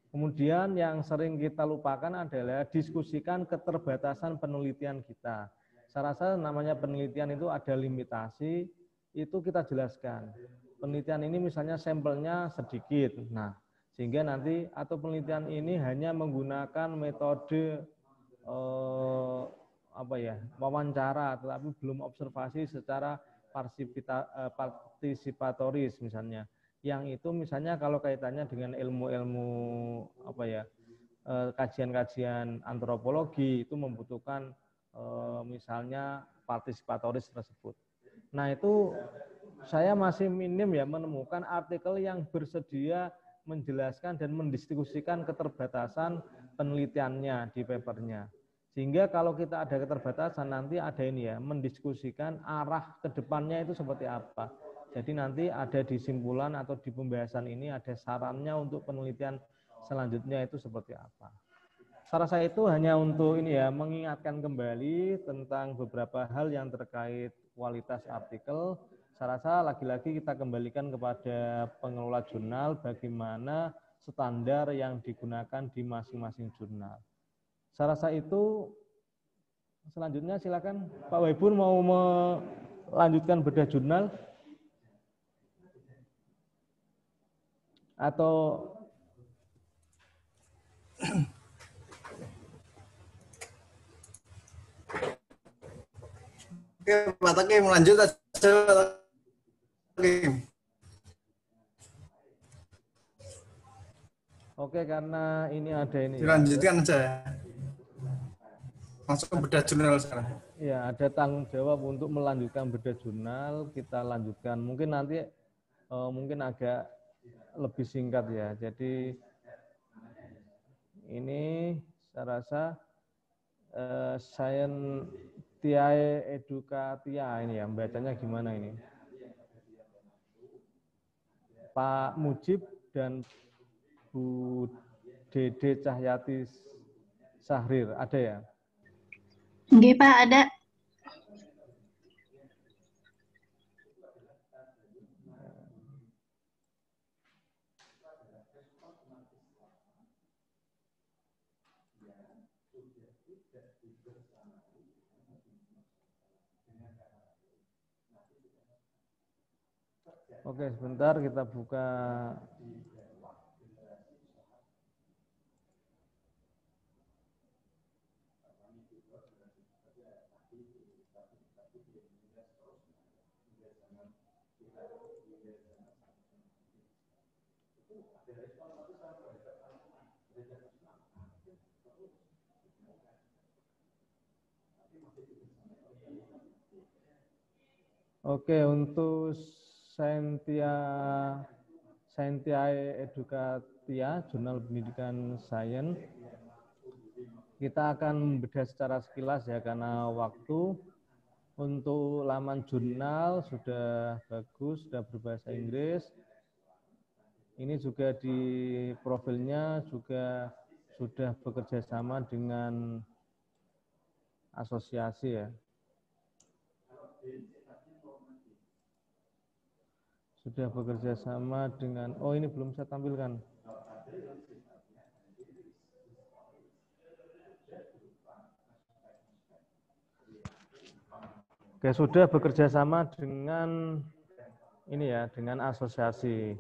Kemudian yang sering kita lupakan adalah diskusikan keterbatasan penelitian kita. Saya rasa namanya penelitian itu ada limitasi, itu kita jelaskan. Penelitian ini misalnya sampelnya sedikit, nah sehingga nanti atau penelitian ini hanya menggunakan metode wawancara, tetapi belum observasi secara partisipatoris misalnya. Yang itu misalnya kalau kaitannya dengan ilmu-ilmu kajian-kajian antropologi itu membutuhkan misalnya partisipatoris tersebut. Nah itu saya masih minim ya menemukan artikel yang bersedia menjelaskan dan mendiskusikan keterbatasan penelitiannya di papernya. Sehingga kalau kita ada keterbatasan nanti ada ini ya mendiskusikan arah ke depannya itu seperti apa. Jadi nanti ada di simpulan atau di pembahasan ini ada sarannya untuk penelitian selanjutnya itu seperti apa. Saya rasa itu hanya untuk ini ya mengingatkan kembali tentang beberapa hal yang terkait kualitas artikel. Saya rasa lagi-lagi kita kembalikan kepada pengelola jurnal bagaimana standar yang digunakan di masing-masing jurnal. Saya rasa itu. Selanjutnya silakan Pak Waibun mau melanjutkan bedah jurnal atau Oke, Pak Takim lanjut aja. Oke, karena ini ada ini. Dilanjutkan aja. Langsung bedah jurnal sekarang. Ya, ada tanggung jawab untuk melanjutkan bedah jurnal. Kita lanjutkan. Mungkin nanti mungkin agak lebih singkat ya. Jadi ini saya rasa Scientiae Educatia ini ya, bacanya gimana ini? Pak Mujib dan Bu Dede Cahyati Sahrir, ada ya? Nggih, Pak, ada. Oke, sebentar kita buka. Oke, untuk Scientiae Educatia, Jurnal Pendidikan Sains, kita akan membedah secara sekilas ya karena waktu. Untuk laman jurnal sudah bagus, sudah berbahasa Inggris. Ini juga di profilnya juga sudah bekerja sama dengan asosiasi ya. Sudah bekerja sama dengan, oh ini belum saya tampilkan. Oke, sudah bekerja sama dengan ini ya, dengan asosiasi.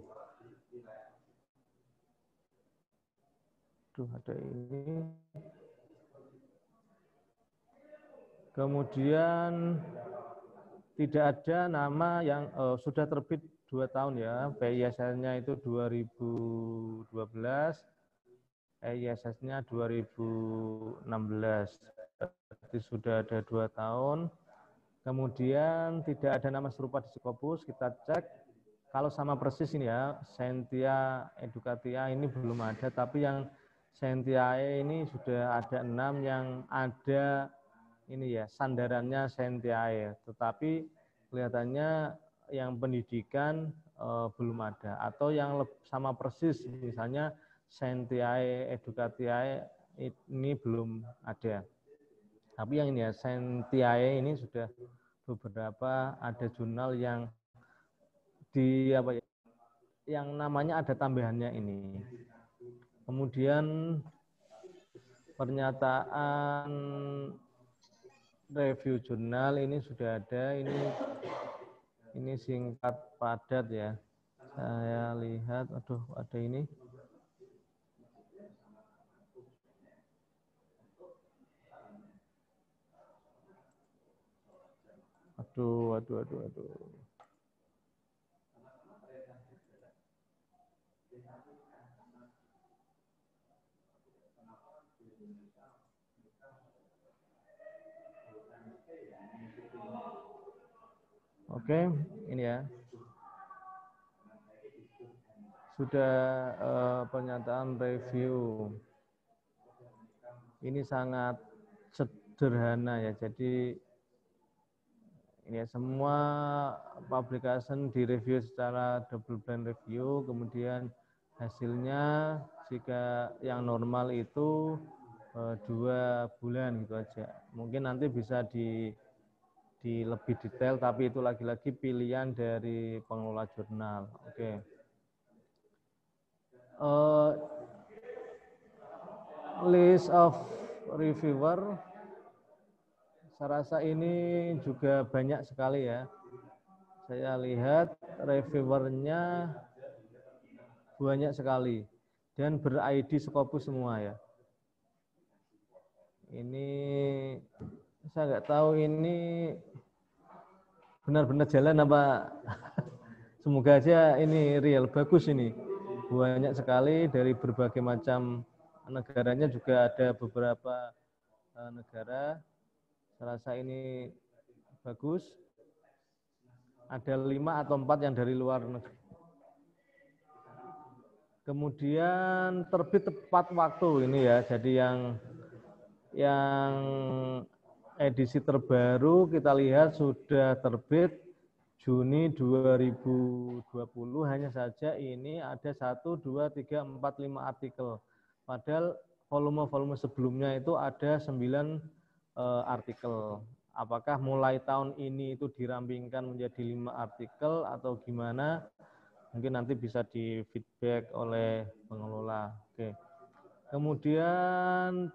Duh, ada ini. Kemudian tidak ada nama yang sudah terbit 2 tahun ya, PISL-nya itu 2012, EISS-nya 2016, berarti sudah ada 2 tahun. Kemudian tidak ada nama serupa di Scopus, kita cek. Kalau sama persis ini ya, Sentia Educatia ini belum ada, tapi yang Sentiae ini sudah ada 6 yang ada ini ya, sandarannya Sentiae, tetapi kelihatannya yang pendidikan belum ada, atau yang sama persis, misalnya Sentiae Educatiae ini belum ada. Tapi yang ini ya, Sentiae ini sudah beberapa ada jurnal yang di apa ya, yang namanya ada tambahannya ini. Kemudian pernyataan review jurnal ini sudah ada, ini singkat padat ya. Saya lihat, aduh ada ini. Aduh. Oke, ini ya. Sudah pernyataan review. Ini sangat sederhana ya. Jadi ini ya, semua publication direview secara double blind review, kemudian hasilnya jika yang normal itu 2 bulan gitu aja. Mungkin nanti bisa di lebih detail, tapi itu lagi-lagi pilihan dari pengelola jurnal. Oke. List of reviewer, saya rasa ini juga banyak sekali ya. Saya lihat reviewernya banyak sekali dan ber-ID Scopus semua ya. Ini saya nggak tahu ini benar-benar jalan apa. Semoga aja ini real, bagus ini. Banyak sekali dari berbagai macam negaranya, juga ada beberapa negara. Saya rasa ini bagus. Ada 5 atau 4 yang dari luar negeri. Kemudian terbit tepat waktu ini ya. Jadi yang edisi terbaru kita lihat sudah terbit Juni 2020, hanya saja ini ada 1, 2, 3, 4, 5 artikel. Padahal volume-volume sebelumnya itu ada 9 artikel. Apakah mulai tahun ini itu dirampingkan menjadi 5 artikel atau gimana? Mungkin nanti bisa di feedback oleh pengelola. Oke. Kemudian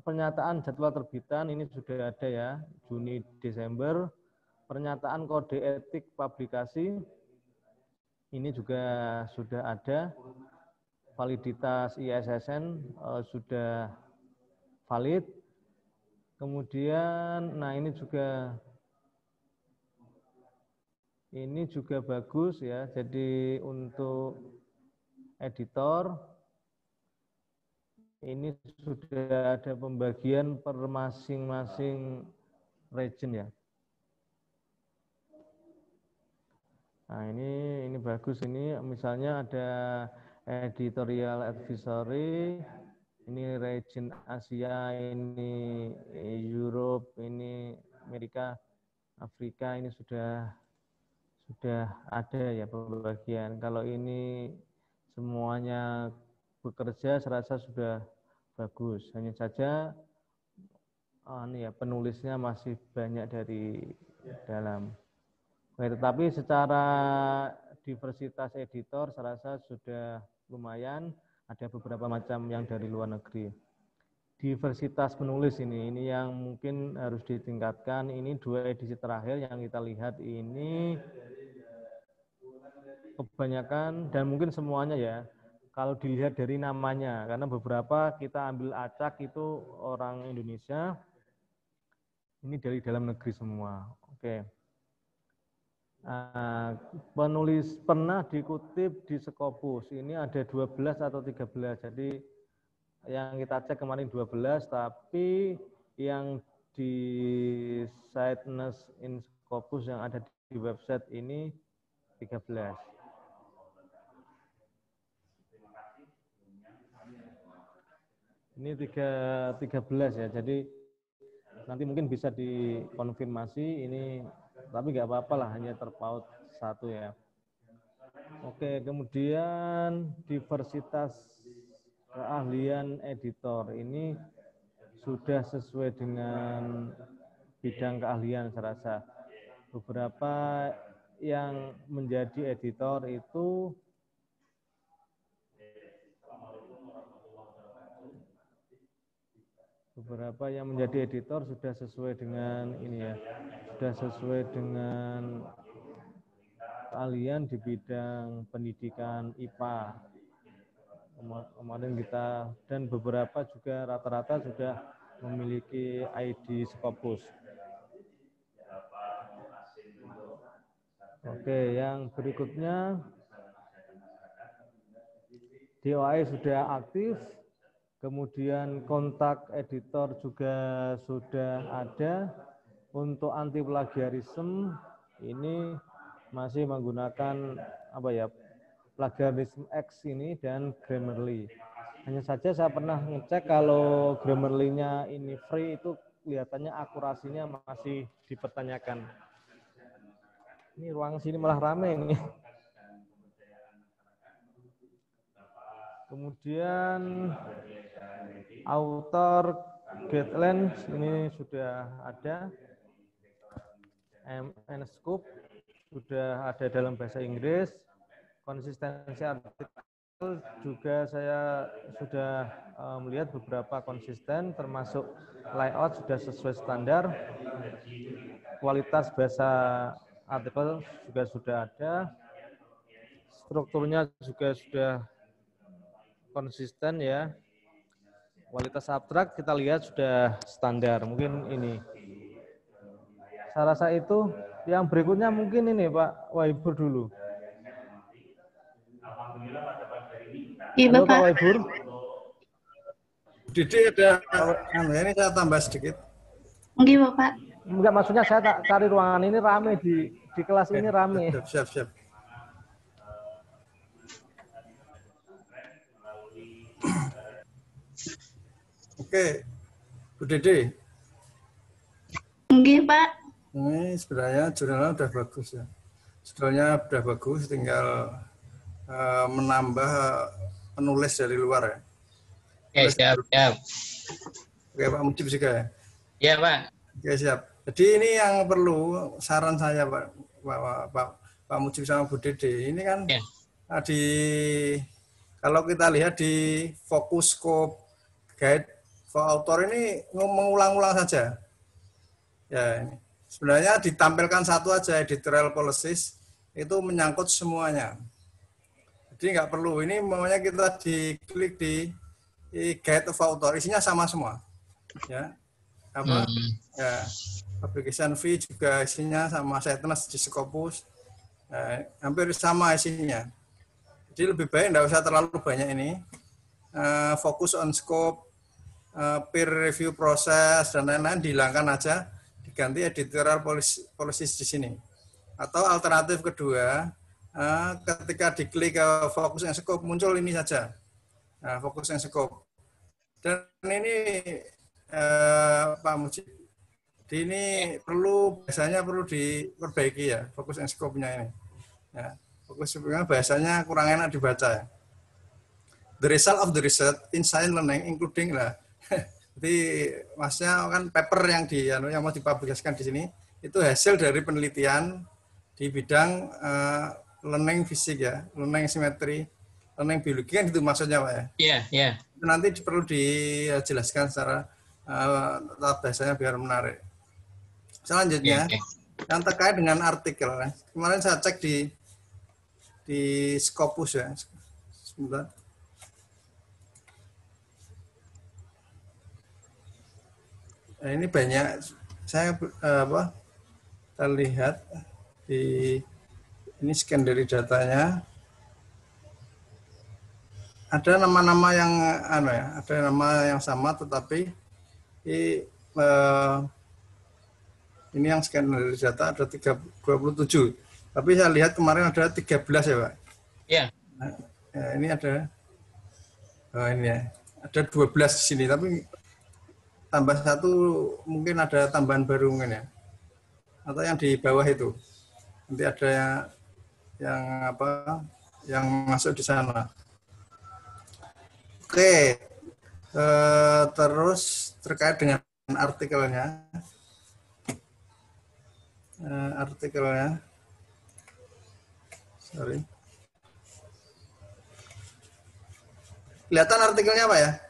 pernyataan jadwal terbitan ini sudah ada ya, Juni Desember. Pernyataan kode etik publikasi ini juga sudah ada. Validitas ISSN sudah valid. Kemudian, nah ini juga bagus ya. Jadi untuk editor ini sudah ada pembagian per masing-masing region ya. Nah ini bagus ini. Misalnya ada editorial advisory. Ini region Asia, ini Europe, ini Amerika, Afrika, ini sudah ada ya pembagian. Kalau ini semuanya bekerja, saya rasa sudah bagus. Hanya saja penulisnya masih banyak dari dalam. Tetapi secara diversitas editor saya rasa sudah lumayan. Ada beberapa macam yang dari luar negeri. Diversitas penulis ini yang mungkin harus ditingkatkan. Ini 2 edisi terakhir yang kita lihat ini kebanyakan dan mungkin semuanya ya. Kalau dilihat dari namanya, karena beberapa kita ambil acak itu orang Indonesia, ini dari dalam negeri semua. Oke. Penulis pernah dikutip di Scopus, ini ada 12 atau 13, jadi yang kita cek kemarin 12, tapi yang di Sightness in Scopus yang ada di website ini 13. Ini 13 ya, jadi nanti mungkin bisa dikonfirmasi ini, tapi nggak apa-apa lah, hanya terpaut 1 ya. Oke, kemudian diversitas keahlian editor ini sudah sesuai dengan bidang keahlian saya rasa. Beberapa yang menjadi editor itu sudah sesuai dengan ini ya, sudah sesuai dengan keahlian di bidang pendidikan IPA. Kemarin kita, dan beberapa juga rata-rata sudah memiliki ID Scopus. Oke, yang berikutnya DOI sudah aktif. Kemudian kontak editor juga sudah ada. Untuk anti plagiarisme ini masih menggunakan Plagiarism X ini dan Grammarly. Hanya saja saya pernah ngecek kalau Grammarly-nya ini free itu kelihatannya akurasinya masih dipertanyakan. Ini ruang sini malah rame ini. Kemudian author guidelines ini sudah ada. MN Scoop sudah ada dalam bahasa Inggris. Konsistensi artikel juga saya sudah melihat beberapa konsisten, termasuk layout sudah sesuai standar. Kualitas bahasa artikel juga sudah ada. Strukturnya juga sudah konsisten ya. Kualitas abstrak kita lihat sudah standar. Mungkin ini. Saya rasa itu. Yang berikutnya mungkin ini Pak Waibur dulu. Iya, Halo Bapak. Pak Waibur. Didi ada, ini saya tambah sedikit. Oke, Bapak. Enggak, maksudnya saya tak cari ruangan ini rame di kelas ini rame. Siap. Oke, Bu Dede. Oke, Pak. Ini sebenarnya jurnalnya udah bagus ya. Jurnalnya udah bagus, tinggal menambah penulis dari luar ya. Oke, siap. Oke, Pak Mujib juga ya? Iya, Pak. Oke, siap. Jadi ini yang perlu saran saya Pak Mujib sama Bu Dede. Ini kan ya. Kalau kita lihat di Focus Scope Guide for Author ini mengulang-ulang saja. Ya, ini. Sebenarnya ditampilkan satu aja, editorial policies, itu menyangkut semuanya. Jadi nggak perlu, ini maunya kita diklik di Guide of Author, isinya sama semua. Ya, ya, publication fee juga isinya sama, Sightness di Scopus, hampir sama isinya. Jadi lebih baik nggak usah terlalu banyak ini, fokus on scope, peer review proses, dan lain-lain dihilangkan aja, diganti editorial policies di sini. Atau alternatif kedua, ketika diklik ke fokus and scope muncul ini saja, fokus and scope. Dan ini Pak Mujib, ini biasanya perlu diperbaiki ya, fokus and scope-nya ini. Ya, fokus and scope-nya bahasanya kurang enak dibaca ya. the result of the research in science learning including lah. Jadi maksudnya kan paper yang mau dipublikasikan di sini itu hasil dari penelitian di bidang learning fisik ya, learning simetri, learning biologi kan itu maksudnya Pak ya. Iya, iya. Itu nanti perlu dijelaskan secara bahasanya biar menarik. Selanjutnya yang terkait dengan artikel. Kemarin saya cek di Scopus ya. Sebentar. Nah, ini banyak saya lihat ini scan dari datanya. Ada nama-nama yang ada nama yang sama tetapi ini yang scan dari data ada 27. Tapi saya lihat kemarin ada 13 ya, Pak. Iya. Nah, ya, ini ada ini ya. Ada 12 di sini tapi tambah satu mungkin ada tambahan baru mungkin ya. Atau yang di bawah itu. Nanti ada yang masuk di sana. Oke, terus terkait dengan artikelnya, sorry, kelihatan artikelnya Pak ya?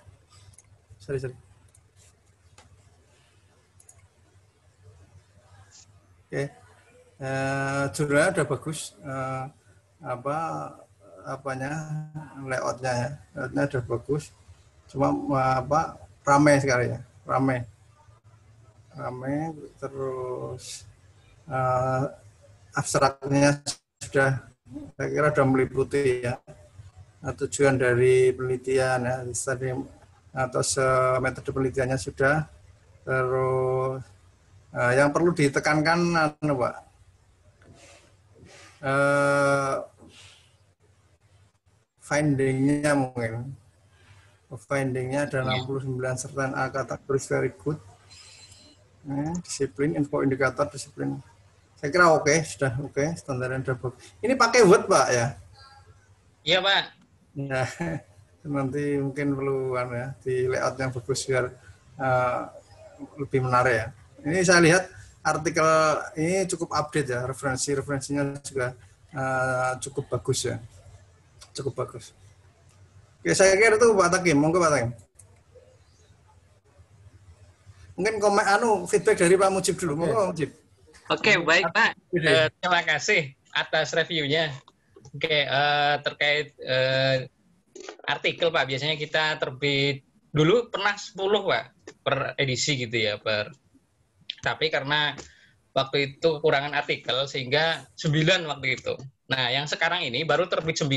Sorry. Oke, judulnya udah bagus, layoutnya ya, layoutnya udah bagus, cuma ramai sekali ya, ramai, terus abstraknya sudah, saya kira sudah meliputi ya tujuan dari penelitian ya, atau metode penelitiannya sudah, terus yang perlu ditekankan Pak, findingnya mungkin. Findingnya ada 69 serta A kategori very good. Disiplin, info indikator, disiplin. Saya kira sudah oke, standarnya sudah bagus. Ini pakai Word Pak ya? Iya Pak. Ya, nanti mungkin perlu di layout yang bagus biar lebih menarik ya. Ini saya lihat artikel ini cukup update ya, referensinya juga cukup bagus ya. Cukup bagus. Oke, saya kira itu Pak Takim. Monggo Pak Takim. Mungkin feedback dari Pak Mujib dulu. Monggo Pak Mujib. Oke, baik Pak. Terima kasih atas reviewnya. Oke, terkait artikel Pak, biasanya kita terbit dulu pernah 10 Pak per edisi gitu ya, tapi karena waktu itu kekurangan artikel sehingga 9 waktu itu. Nah, yang sekarang ini baru terbit 5.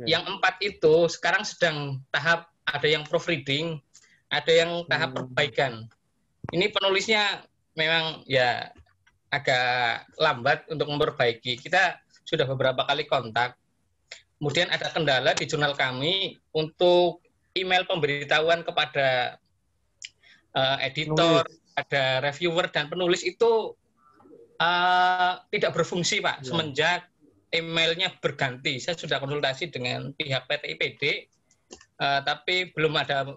Yang 4 itu sekarang sedang tahap, ada yang proofreading, ada yang tahap perbaikan. Ini penulisnya memang ya agak lambat untuk memperbaiki. Kita sudah beberapa kali kontak. Kemudian ada kendala di jurnal kami untuk email pemberitahuan kepada editor, ada reviewer dan penulis itu tidak berfungsi Pak, semenjak emailnya berganti. Saya sudah konsultasi dengan pihak PT IPD, tapi belum ada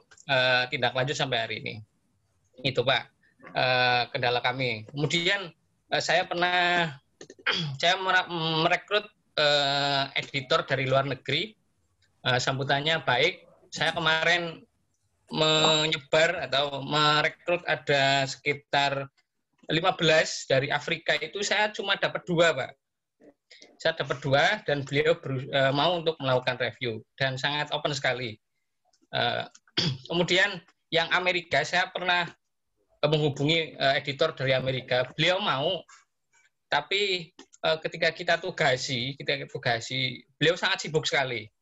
tindak lanjut sampai hari ini. Itu Pak, kendala kami. Kemudian saya merekrut editor dari luar negeri, sambutannya baik. Saya kemarin menyebar atau merekrut ada sekitar 15 dari Afrika, itu saya cuma dapat 2 Pak. Saya dapat 2 dan beliau mau untuk melakukan review dan sangat open sekali. Kemudian yang Amerika, saya pernah menghubungi editor dari Amerika, beliau mau, tapi ketika kita tugasi, beliau sangat sibuk sekali.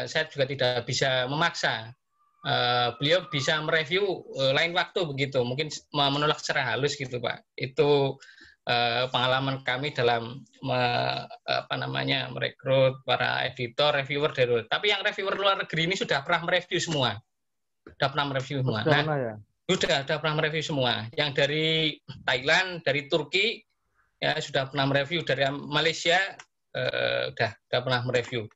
Saya juga tidak bisa memaksa. Beliau bisa mereview lain waktu begitu, mungkin menolak secara halus gitu Pak. Itu pengalaman kami dalam merekrut para editor, reviewer dari luar. Tapi yang reviewer luar negeri ini sudah pernah mereview semua. Sudah pernah mereview semua. Yang dari Thailand, dari Turki ya sudah pernah mereview, dari Malaysia udah pernah mereview.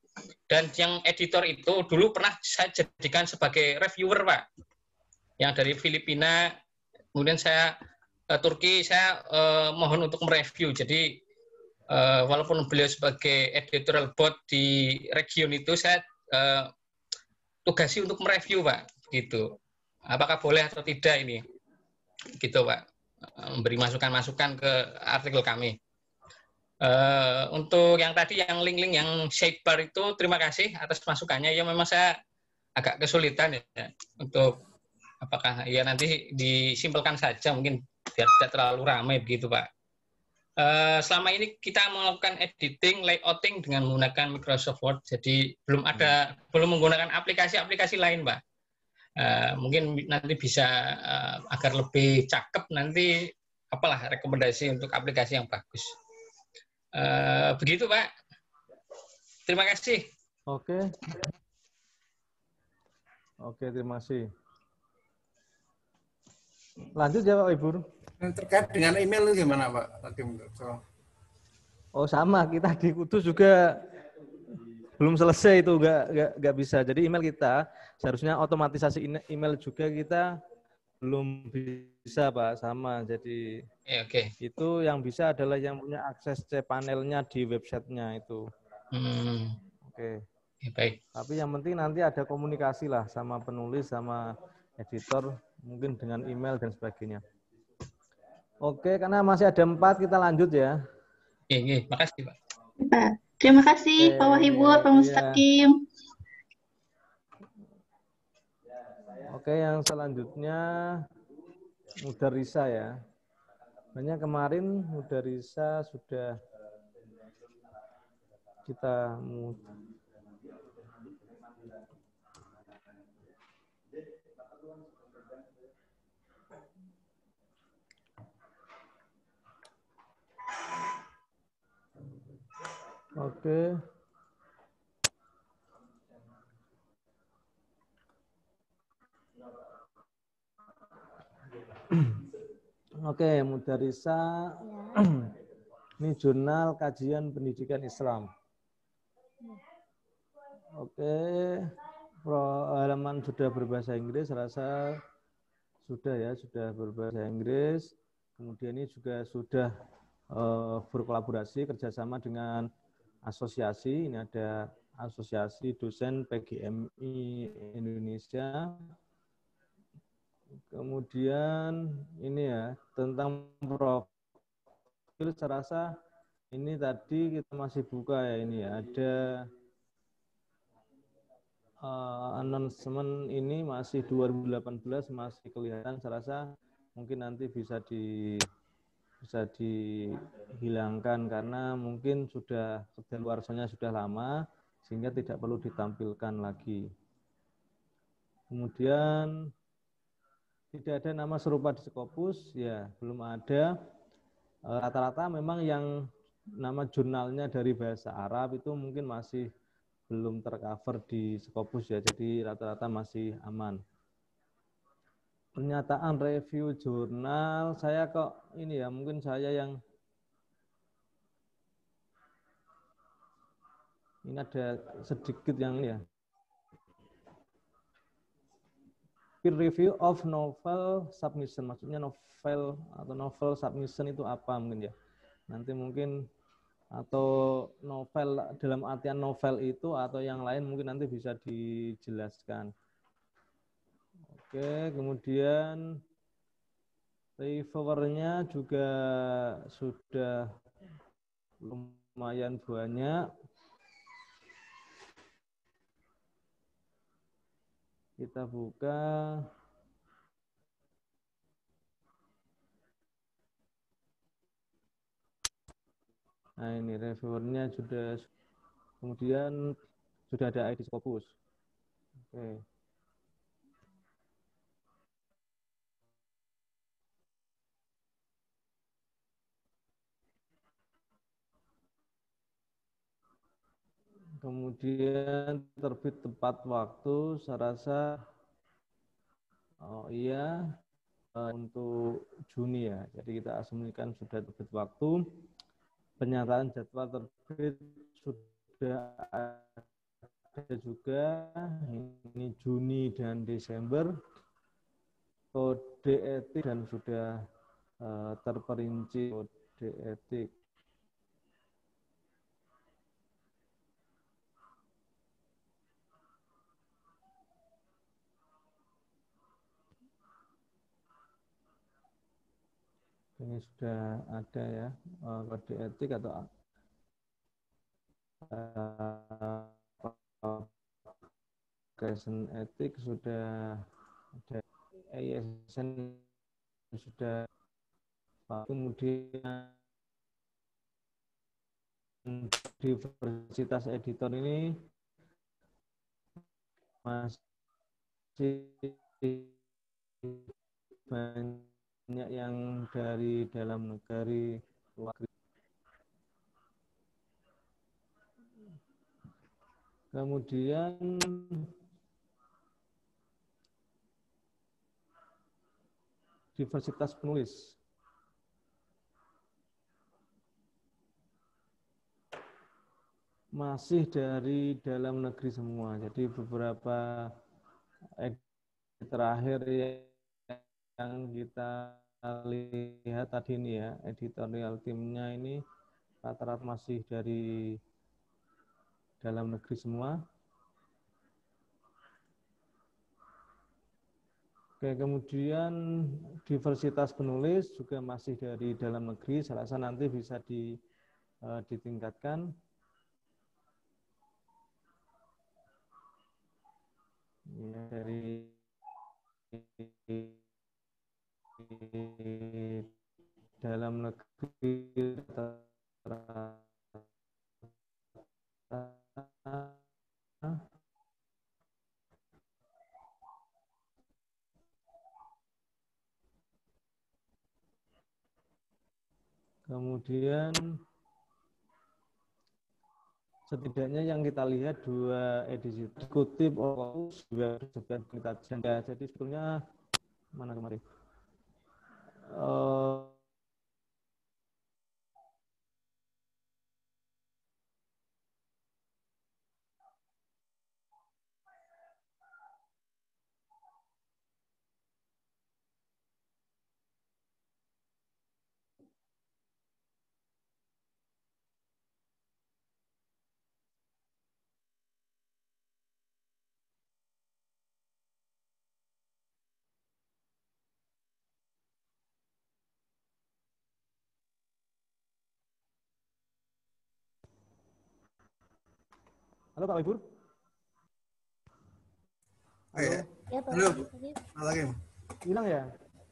Dan yang editor itu dulu pernah saya jadikan sebagai reviewer, Pak. Yang dari Filipina, kemudian saya Turki, saya mohon untuk mereview. Jadi walaupun beliau sebagai editorial board di region itu, saya tugasi untuk mereview, Pak. Gitu. Apakah boleh atau tidak ini? Gitu, Pak. Memberi masukan-masukan ke artikel kami. Untuk yang tadi yang link-link yang sidebar itu, terima kasih atas masukannya. Ya memang saya agak kesulitan ya untuk apakah ya nanti disimpelkan saja mungkin biar tidak terlalu ramai begitu, Pak. Selama ini kita melakukan editing, layouting dengan menggunakan Microsoft Word, jadi belum menggunakan aplikasi-aplikasi lain, Pak. Mungkin nanti bisa agar lebih cakep nanti apalah rekomendasi untuk aplikasi yang bagus. Begitu, Pak. Terima kasih. Oke. Oke, terima kasih. Lanjut ya Pak Ibu. Terkait dengan email itu gimana Pak? Oh sama, kita di Kudus juga belum selesai itu, nggak bisa. Jadi email kita seharusnya otomatisasi email juga kita belum bisa Pak, sama. Jadi Oke. Itu yang bisa adalah yang punya akses cPanel-nya di websitenya itu. Oke. Baik. Tapi yang penting nanti ada komunikasi lah sama penulis, sama editor, mungkin dengan email dan sebagainya. Oke, karena masih ada 4, kita lanjut ya. Iya, makasih Pak. Pak. Terima kasih Pak Wahibur, Pak Mustaqim. Oke, yang selanjutnya Mudarisa ya. Sebenarnya kemarin Mudarisa sudah kita Oke. Oke, Mudarisa. Ini jurnal kajian pendidikan Islam. Oke, halaman sudah berbahasa Inggris, rasa sudah ya, sudah berbahasa Inggris. Kemudian ini juga sudah berkolaborasi kerjasama dengan asosiasi. Ini ada Asosiasi Dosen PGMI Indonesia. Kemudian ini ya tentang profil, saya rasa ini tadi kita masih buka ya, ini ya ada announcement ini masih 2018 masih kelihatan, saya rasa mungkin nanti bisa dihilangkan karena mungkin sudah kedaluarsanya sudah lama sehingga tidak perlu ditampilkan lagi. Kemudian tidak ada nama serupa di Scopus, ya belum ada. Rata-rata memang yang nama jurnalnya dari bahasa Arab itu mungkin masih belum tercover di Scopus ya, jadi rata-rata masih aman. Pernyataan review jurnal, saya kok ini ya, mungkin saya yang ini ada sedikit yang ini ya. Peer review of novel submission, maksudnya novel atau novel submission itu apa mungkin ya. Nanti mungkin atau novel dalam artian novel itu atau yang lain mungkin nanti bisa dijelaskan. Oke, kemudian reviewernya juga sudah lumayan banyak. Kita buka. Nah ini reviewernya sudah, kemudian sudah ada ID Scopus. Oke. Kemudian terbit tepat waktu, saya rasa, oh iya, untuk Juni ya. Jadi kita asumsikan sudah terbit waktu. Pernyataan jadwal terbit sudah ada juga ini Juni dan Desember kode etik dan sudah terperinci kode etik. Ini sudah ada ya kode etik atau publication etik sudah ada, ISN sudah, kemudian diversitas editor ini masih banyak yang dari dalam negeri, luar negeri. Kemudian diversitas penulis. Masih dari dalam negeri semua. Jadi beberapa terakhir yang kita lihat tadi ini ya, editorial timnya ini rata-rata masih dari dalam negeri semua. Oke, kemudian diversitas penulis juga masih dari dalam negeri. Saya rasa nanti bisa ditingkatkan. Ya, dari dalam negeri kemudian setidaknya yang kita lihat 2 edisi kutip juga kita jangka. Jadi sebetulnya mana kemarin? Halo Pak Wibur. Halo. Ya, Pak. Halo. Lagi. Hilang ya?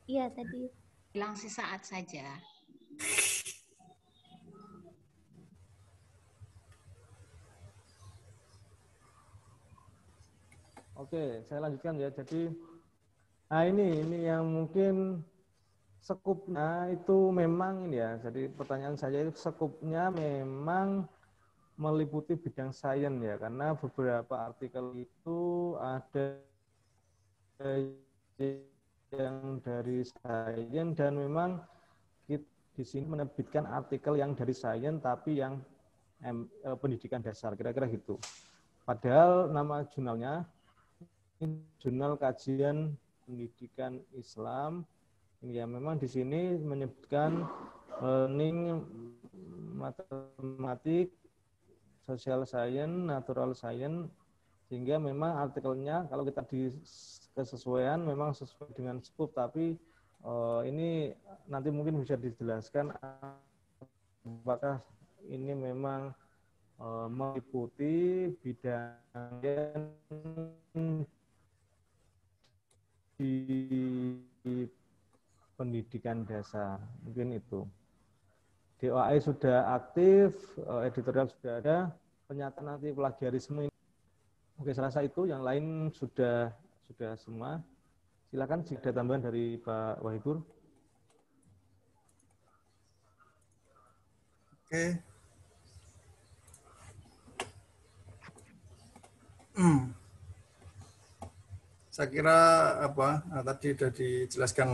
Iya, tadi. Hilang sesaat saja. Oke, saya lanjutkan ya. Jadi, nah ini yang mungkin sekupnya itu memang ini ya. Jadi pertanyaan saya itu sekupnya memang meliputi bidang sains ya, karena beberapa artikel itu ada yang dari sains dan memang kita di sini menerbitkan artikel yang dari sains tapi yang pendidikan dasar, kira-kira gitu. Padahal nama jurnalnya Jurnal Kajian Pendidikan Islam. Ya memang di sini menyebutkan learning matematik, social science, natural science, sehingga memang artikelnya kalau kita di kesesuaian memang sesuai dengan scope, tapi ini nanti mungkin bisa dijelaskan apakah ini memang meliputi bidang di pendidikan dasar, mungkin itu. DOAI sudah aktif, editorial sudah ada, ternyata nanti plagiarisme ini. Oke, saya rasa itu, yang lain sudah semua. Silakan jika ada tambahan dari Pak Wahibur. Oke. Saya kira tadi sudah dijelaskan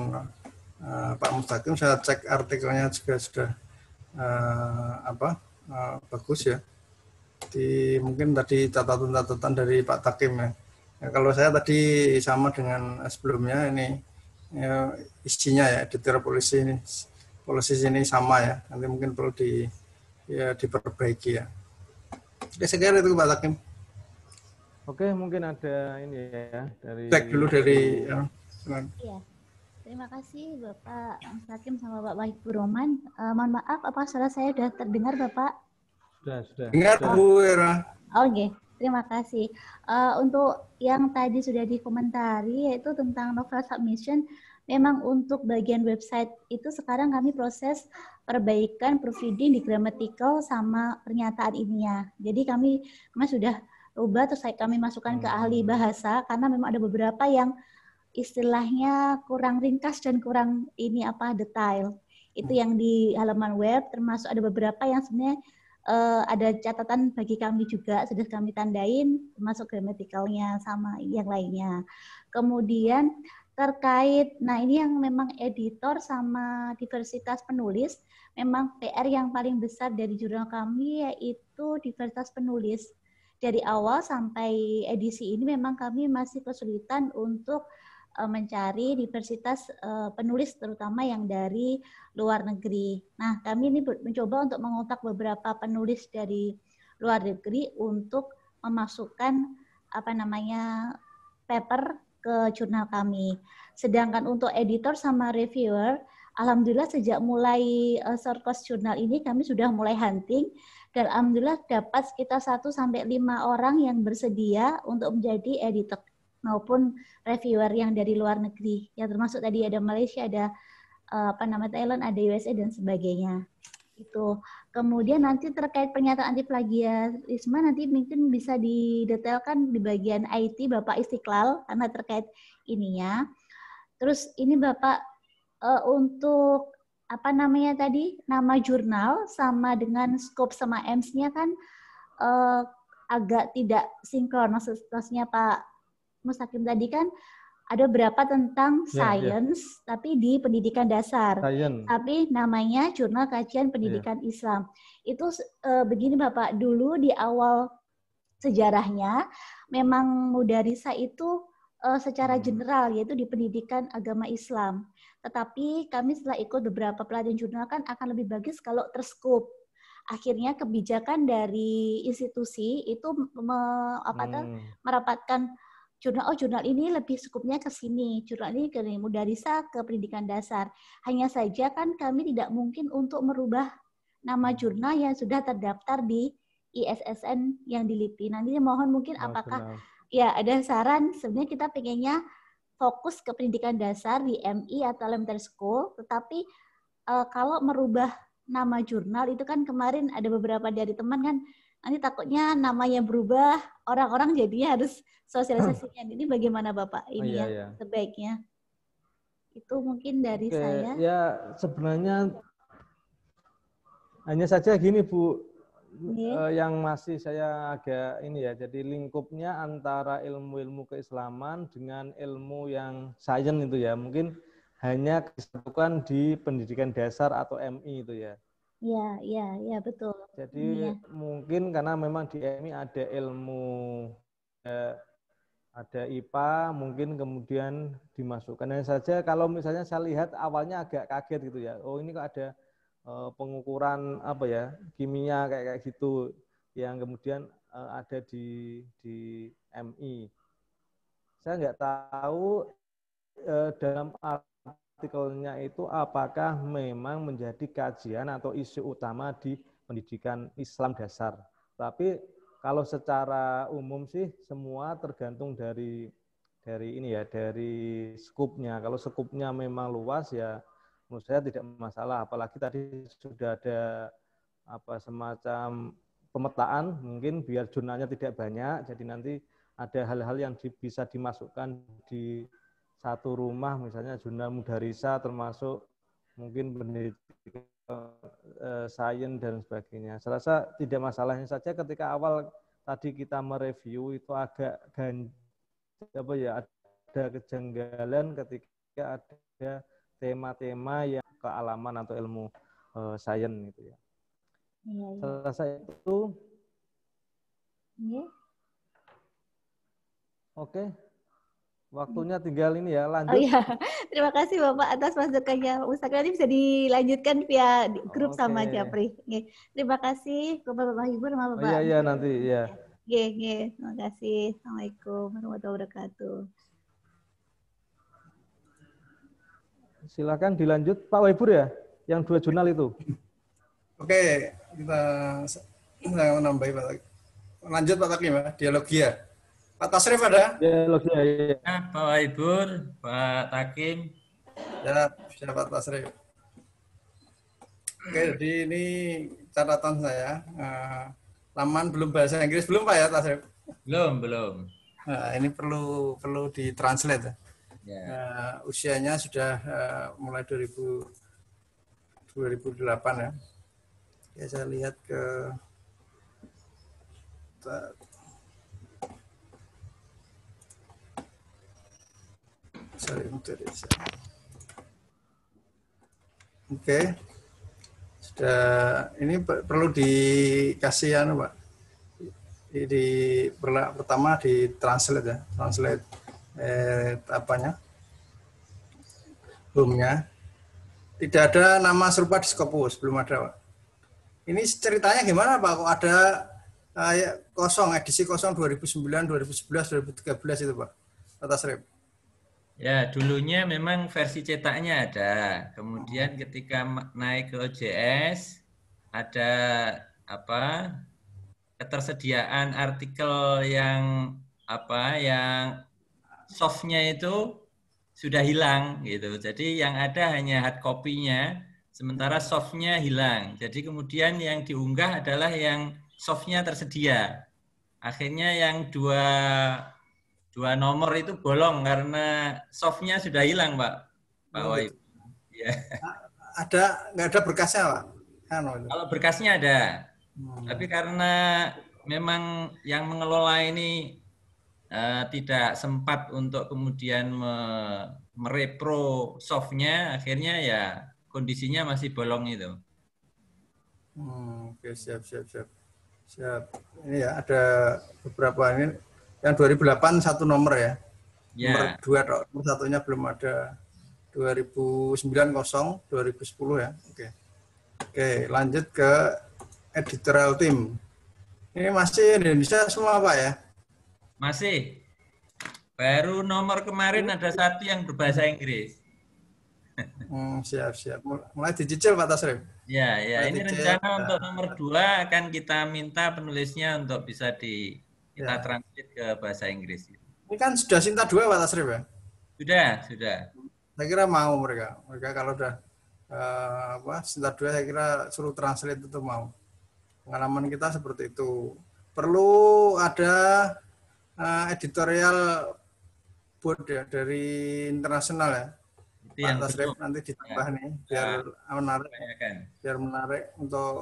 Pak Mustaqim. Saya cek artikelnya juga sudah bagus ya. mungkin tadi catatan-catatan dari Pak Takim ya. Ya, kalau saya tadi sama dengan sebelumnya ini ya, isinya ya editorial policy ini sama ya. Nanti mungkin perlu diperbaiki ya. Oke, saya kira itu Pak Takim. Oke, mungkin ada ini ya dari cek dulu dari ya. Iya. Terima kasih Bapak Mustaqim sama Bapak Wahibur Roman. Mohon maaf, apa suara saya sudah terdengar Bapak? Sudah. Dengar Bu Era. Oke, terima kasih. Untuk yang tadi sudah dikomentari yaitu tentang novel submission, memang untuk bagian website itu sekarang kami proses perbaikan proofreading di grammatical sama pernyataan ilmiah. Jadi kami sudah ubah terus kami masukkan ke ahli bahasa karena memang ada beberapa yang istilahnya kurang ringkas dan kurang detail. Itu yang di halaman web, termasuk ada beberapa yang sebenarnya ada catatan bagi kami juga, sudah kami tandain, termasuk gramaticalnya sama yang lainnya. Kemudian terkait, nah ini yang memang editor sama diversitas penulis, memang PR yang paling besar dari jurnal kami yaitu diversitas penulis. Dari awal sampai edisi ini memang kami masih kesulitan untuk mencari diversitas penulis terutama yang dari luar negeri. Nah, kami ini mencoba untuk mengontak beberapa penulis dari luar negeri untuk memasukkan paper ke jurnal kami. Sedangkan untuk editor sama reviewer, alhamdulillah sejak mulai short course jurnal ini kami sudah mulai hunting dan alhamdulillah dapat sekitar 1-5 orang yang bersedia untuk menjadi editor maupun reviewer yang dari luar negeri. Ya termasuk tadi ada Malaysia, ada Thailand, ada USA dan sebagainya. Itu. Kemudian nanti terkait pernyataan anti plagiarisme nanti mungkin bisa didetailkan di bagian IT Bapak Istiqlal karena terkait ininya. Terus ini Bapak untuk nama jurnal sama dengan scope sama EMS-nya kan agak tidak sinkron. Maksudnya Pak Mustaqim tadi kan ada berapa tentang science, tapi di pendidikan dasar. Tapi namanya Jurnal Kajian Pendidikan Islam. Itu begini Bapak, dulu di awal sejarahnya memang Mudarisa itu secara general yaitu di pendidikan agama Islam. Tetapi kami setelah ikut beberapa pelatihan jurnal kan akan lebih bagus kalau terskup. Akhirnya kebijakan dari institusi itu merapatkan jurnal ini lebih skupnya ke sini, jurnal ini ke Mudarisa ke pendidikan dasar. Hanya saja kan kami tidak mungkin untuk merubah nama jurnal yang sudah terdaftar di ISSN yang di LIPI. Nanti mohon mungkin apakah ya ada saran, sebenarnya kita pengennya fokus ke pendidikan dasar di MI atau elementary school, tetapi kalau merubah nama jurnal itu kan kemarin ada beberapa dari teman kan nanti takutnya namanya berubah, orang-orang jadinya harus sosialisasinya. Ini bagaimana Bapak ini sebaiknya? Itu mungkin dari saya. Ya sebenarnya hanya saja gini Bu, yang masih saya agak ini ya, jadi lingkupnya antara ilmu-ilmu keislaman dengan ilmu yang sains itu ya, mungkin hanya disatukan di pendidikan dasar atau MI itu ya. Iya, betul. Jadi mungkin karena memang di MI ada ilmu, ada IPA, mungkin kemudian dimasukkan. Dan saja kalau misalnya saya lihat awalnya agak kaget gitu ya, oh ini kok ada pengukuran kimia kayak gitu yang kemudian ada di MI. Saya nggak tahu dalam artikelnya itu apakah memang menjadi kajian atau isu utama di pendidikan Islam dasar. Tapi kalau secara umum sih semua tergantung dari skupnya. Kalau skupnya memang luas ya menurut saya tidak masalah. Apalagi tadi sudah ada semacam pemetaan, mungkin biar jurnalnya tidak banyak, jadi nanti ada hal-hal yang bisa dimasukkan di satu rumah, misalnya jurnal Mudarisa termasuk mungkin pendidikan sains dan sebagainya. Saya rasa tidak masalahnya saja ketika awal tadi kita mereview itu agak ada kejanggalan ketika ada tema-tema yang kealaman atau ilmu sains gitu ya. Saya rasa itu Nggih. Oke. Waktunya tinggal ini ya, lanjut. Oh iya, terima kasih Bapak atas masukannya. Ustaz nanti bisa dilanjutkan via grup sama Japri. Nggih. Terima kasih Bapak-bapak Ibu sama Bapak. Oh, iya nanti ya. Nggih, terima kasih. Assalamualaikum warahmatullahi wabarakatuh. Silakan dilanjut Pak Waibur ya, yang 2 jurnal itu. Oke, kita menambahi Pak. Lanjut Pak Takim ya, dialogi ya. Pak Tasrif ada? Dialogi ya. Nah, Pak Waibur, Pak Takim. Ya, bisa Pak Tasrif. Oke, jadi ini catatan saya. Laman belum bahasa Inggris belum Pak ya Tasrif? Belum. Nah, ini perlu ditranslate. Ya. Usianya sudah mulai 2008 ya. Ya, saya lihat ke Oke. Sudah ini perlu dikasih Pak. Pertama di translate ya. Translate home-nya. Tidak ada nama serupa di Scopus, belum ada, Pak. Ini ceritanya gimana, Pak? Kok ada kosong, edisi kosong 2009, 2011, 2013 itu, Pak? Atas rep. Ya, dulunya memang versi cetaknya ada. Kemudian ketika naik ke OJS ada ketersediaan artikel yang softnya itu sudah hilang gitu. Jadi yang ada hanya hard copy-nya, sementara softnya hilang. Jadi kemudian yang diunggah adalah yang softnya tersedia. Akhirnya yang dua nomor itu bolong karena softnya sudah hilang, Pak Waib. Ya. Nggak ada berkasnya, Pak? Kalau berkasnya ada. Tapi karena memang yang mengelola ini tidak sempat untuk kemudian merepro softnya, akhirnya ya kondisinya masih bolong itu. Oke, siap. Ini ya ada beberapa ini. Yang 2008 satu nomor ya. Ya. Nomor 2, nomor satunya belum ada. 2009 kosong, 2010 ya. Oke, lanjut ke editorial team. Ini masih Indonesia semua, Pak ya? Masih. Baru nomor kemarin ada satu yang berbahasa Inggris. Siap. Mulai dicicil, Pak Tasrif. Ya. Ini rencana untuk nomor 2 akan kita minta penulisnya untuk bisa kita translate ke bahasa Inggris. Ini kan sudah Sinta 2, Pak Tasrif ya? Sudah. Saya kira mau mereka kalau udah Sinta 2 saya kira suruh translate itu mau. Pengalaman kita seperti itu. Perlu ada editorial board ya dari internasional ya. Pak Tasrif nanti ditambah nih biar menarik untuk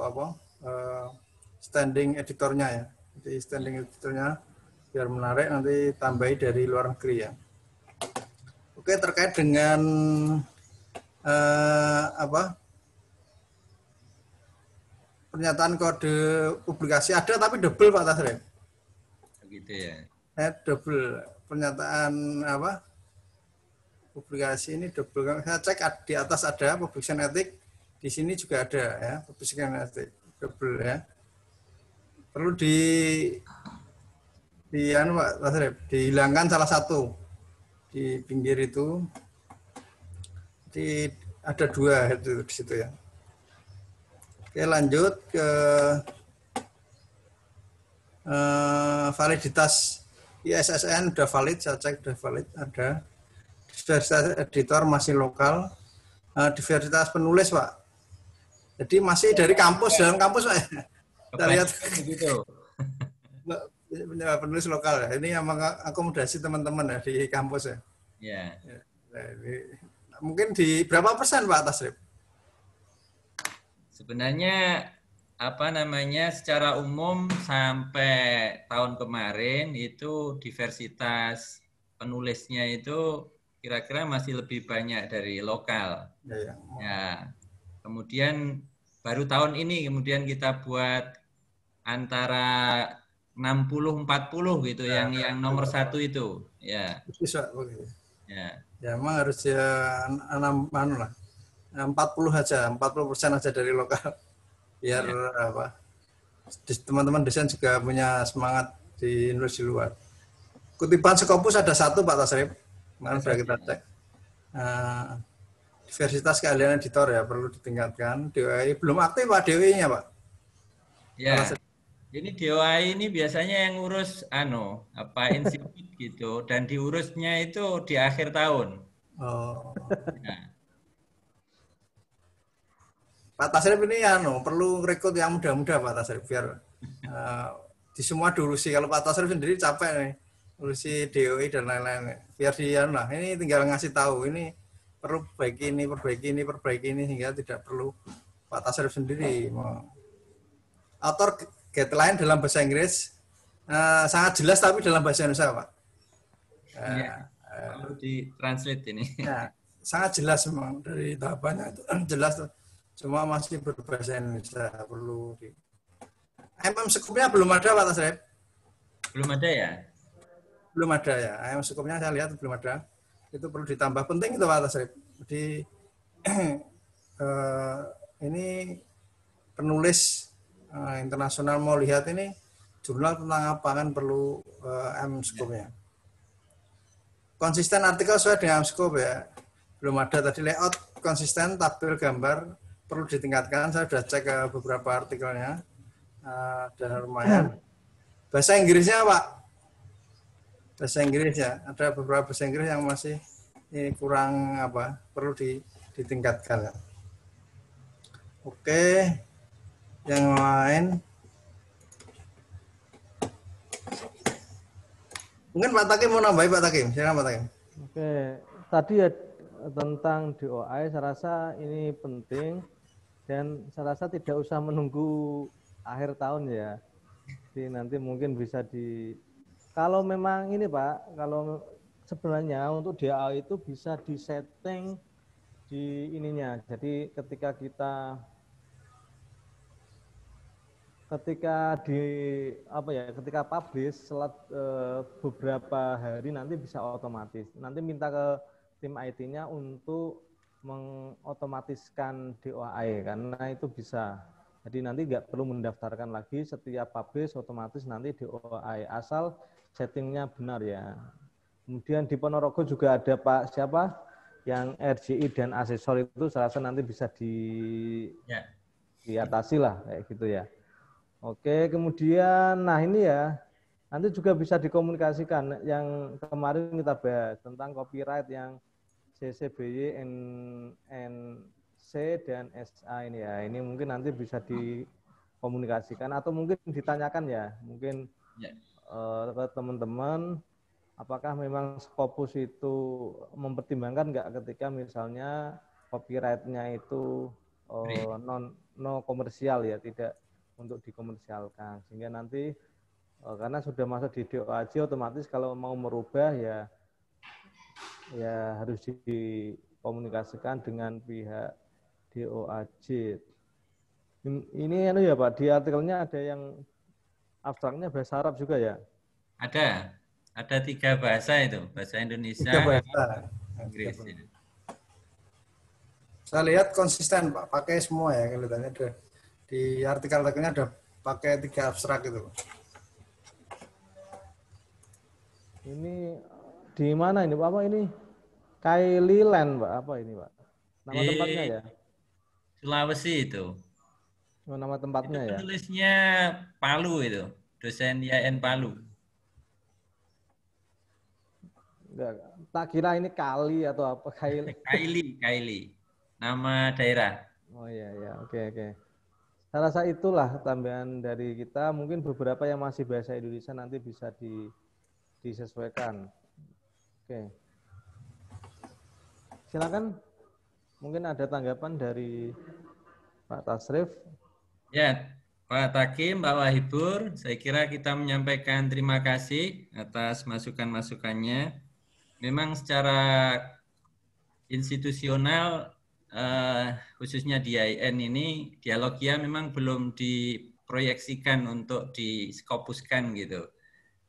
standing editornya ya. Jadi standing editornya biar menarik nanti tambahi dari luar negeri ya. Oke, terkait dengan pernyataan kode publikasi ada tapi double, Pak Tasrif. Begitu ya. Double pernyataan publikasi ini double. Saya cek di atas ada publication ethic, di sini juga ada ya publication ethic double ya. Perlu Pak Tasrif, dihilangkan salah satu di pinggir itu. Jadi ada 2 itu di situ ya. Oke, lanjut ke validitas ISSN udah valid, saya cek udah valid, ada. Diversitas editor masih lokal. Diversitas penulis, Pak. Jadi masih dari kampus, dalam kampus, Pak. Kita lihat begitu. Penulis lokal ya. Ini yang mengakomodasi teman-teman ya di kampus ya. Ya. Mungkin di berapa persen, Pak Tasrif? Sebenarnya secara umum sampai tahun kemarin itu diversitas penulisnya itu kira-kira masih lebih banyak dari lokal. Ya. Kemudian baru tahun ini kemudian kita buat antara 60-40 gitu, yang nomor 1 itu. Ya. Bisa begitu. Ya. Ya memang harus ya 40 aja, 40% aja dari lokal. Biar apa? Teman-teman desain juga punya semangat di industri luar. Kutipan Scopus ada 1 Pak Tasrif. Kemarin sudah kita cek. Diversitas keahlian editor ya perlu ditingkatkan. DOI belum aktif Pak DOI-nya Pak. Ya. Ini DOI ini biasanya yang ngurus institut gitu, dan diurusnya itu di akhir tahun. Oh. Nah. Pak Tasrif ini perlu rekrut yang muda-muda Pak Tasrif biar di semua diurusi. Kalau Pak Tasrif sendiri capek nih urusi DOI dan lain-lain. Biar dia ini tinggal ngasih tahu ini perlu perbaiki ini sehingga tidak perlu Pak Tasrif sendiri. Autor guideline dalam bahasa Inggris sangat jelas tapi dalam bahasa Indonesia Pak. Perlu ditranslate ini. Ya, sangat jelas memang dari tahapannya itu jelas, cuma masih berbahasa Indonesia perlu di. Skupnya belum ada Pak Tasrif. Belum ada ya? Belum ada ya. Skupnya saya lihat belum ada. Itu perlu ditambah, penting itu Pak Tasrif. Jadi ini penulis internasional mau lihat ini jurnal tentang apa kan perlu skupnya. Konsisten artikel sesuai dengan scope ya. Belum ada tadi layout konsisten, tabel gambar perlu ditingkatkan. Saya sudah cek ke beberapa artikelnya dan lumayan. Bahasa Inggrisnya Pak, bahasa Inggris ya. Ada beberapa bahasa Inggris yang masih ini kurang perlu ditingkatkan. Ya. Oke, yang lain. Mungkin Pak Takim mau nambahin Pak Takim, silakan Pak Takim. Oke, tadi ya tentang DOI saya rasa ini penting dan saya rasa tidak usah menunggu akhir tahun ya. Jadi nanti mungkin bisa kalau memang ini Pak, kalau sebenarnya untuk DOI itu bisa disetting di ininya. Jadi ketika ketika publish setelah beberapa hari nanti bisa otomatis. Nanti minta ke tim IT-nya untuk mengotomatiskan DOI karena itu bisa. Jadi nanti nggak perlu mendaftarkan lagi, setiap publish otomatis nanti DOI asal settingnya benar ya. Kemudian di Ponorogo juga ada Pak siapa yang RJI dan asesor itu saya rasa nanti bisa diatasi lah kayak gitu ya. Oke, kemudian ini ya, nanti juga bisa dikomunikasikan yang kemarin kita bahas tentang copyright yang CC BY, NC, dan SA ini ya. Ini mungkin nanti bisa dikomunikasikan atau mungkin ditanyakan ya, mungkin ke teman-teman, apakah memang Scopus itu mempertimbangkan nggak ketika misalnya copyright-nya itu no komersial ya, tidak untuk dikomersialkan, sehingga nanti karena sudah masuk di DOAJ otomatis kalau mau merubah ya harus dikomunikasikan dengan pihak DOAJ. Ini ya Pak, di artikelnya ada yang abstraknya bahasa Arab juga ya? Ada 3 bahasa itu, bahasa Indonesia, 3 bahasa, Inggris. Saya lihat konsisten Pak, pakai semua ya kelihatannya ada. Di artikel-artikelnya ada pakai 3 abstrak itu. Ini di mana ini Pak? Apa ini? Kylie Land Pak? Apa ini Pak? Nama tempatnya ya? Sulawesi itu. Nama tempatnya itu ya? Penulisnya Palu itu, dosen IAIN Palu. Enggak, tak kira ini Kali atau apa? Kylie. Nama daerah. Oh iya, oke. Saya rasa itulah tambahan dari kita. Mungkin beberapa yang masih bahasa Indonesia nanti bisa disesuaikan. Oke. Silakan. Mungkin ada tanggapan dari Pak Tasrif. Ya, Pak Takim, Pak Wahibur, saya kira kita menyampaikan terima kasih atas masukan-masukannya. Memang secara institusional khususnya di IAIN ini Dialogia memang belum diproyeksikan untuk diskopuskan gitu.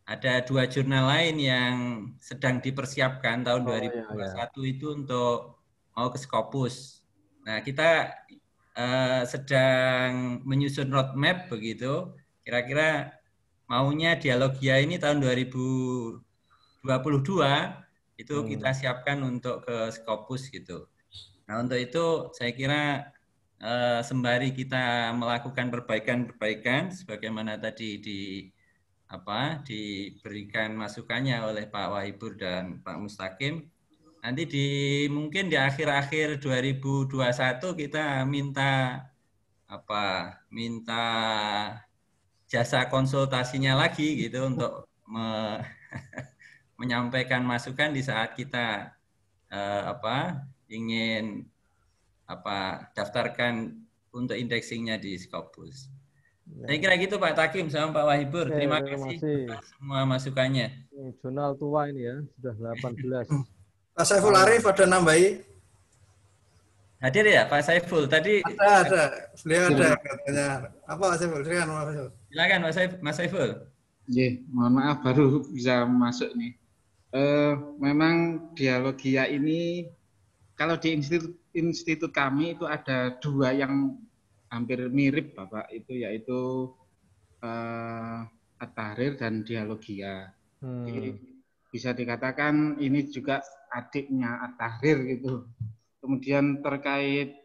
Ada 2 jurnal lain yang sedang dipersiapkan tahun 2021 itu untuk mau ke Scopus. Nah, kita sedang menyusun roadmap begitu. Kira-kira maunya Dialogia ini tahun 2022 itu kita siapkan untuk ke Scopus gitu. Nah, untuk itu saya kira sembari kita melakukan perbaikan-perbaikan sebagaimana tadi diberikan masukannya oleh Pak Wahibur dan Pak Mustaqim. Nanti mungkin di akhir-akhir 2021 kita minta jasa konsultasinya lagi gitu untuk menyampaikan masukan di saat kita ingin daftarkan untuk indexingnya di Scopus. Saya kira gitu Pak Takim sama Pak Wahibur. Terima kasih atas semua masukannya. Ini jurnal tua ini ya, sudah 18. Pak Saiful Arif ada nambahi? Hadir ya Pak Saiful? Tadi ada. Beliau ada katanya. Apa Pak Saiful? Silakan Mas Saiful. Mohon maaf baru bisa masuk nih. Memang Dialogia ini kalau di institut kami itu ada 2 yang hampir mirip Bapak, itu yaitu At-Tahrir dan Dialogia. Jadi bisa dikatakan ini juga adiknya At-Tahrir gitu. Kemudian terkait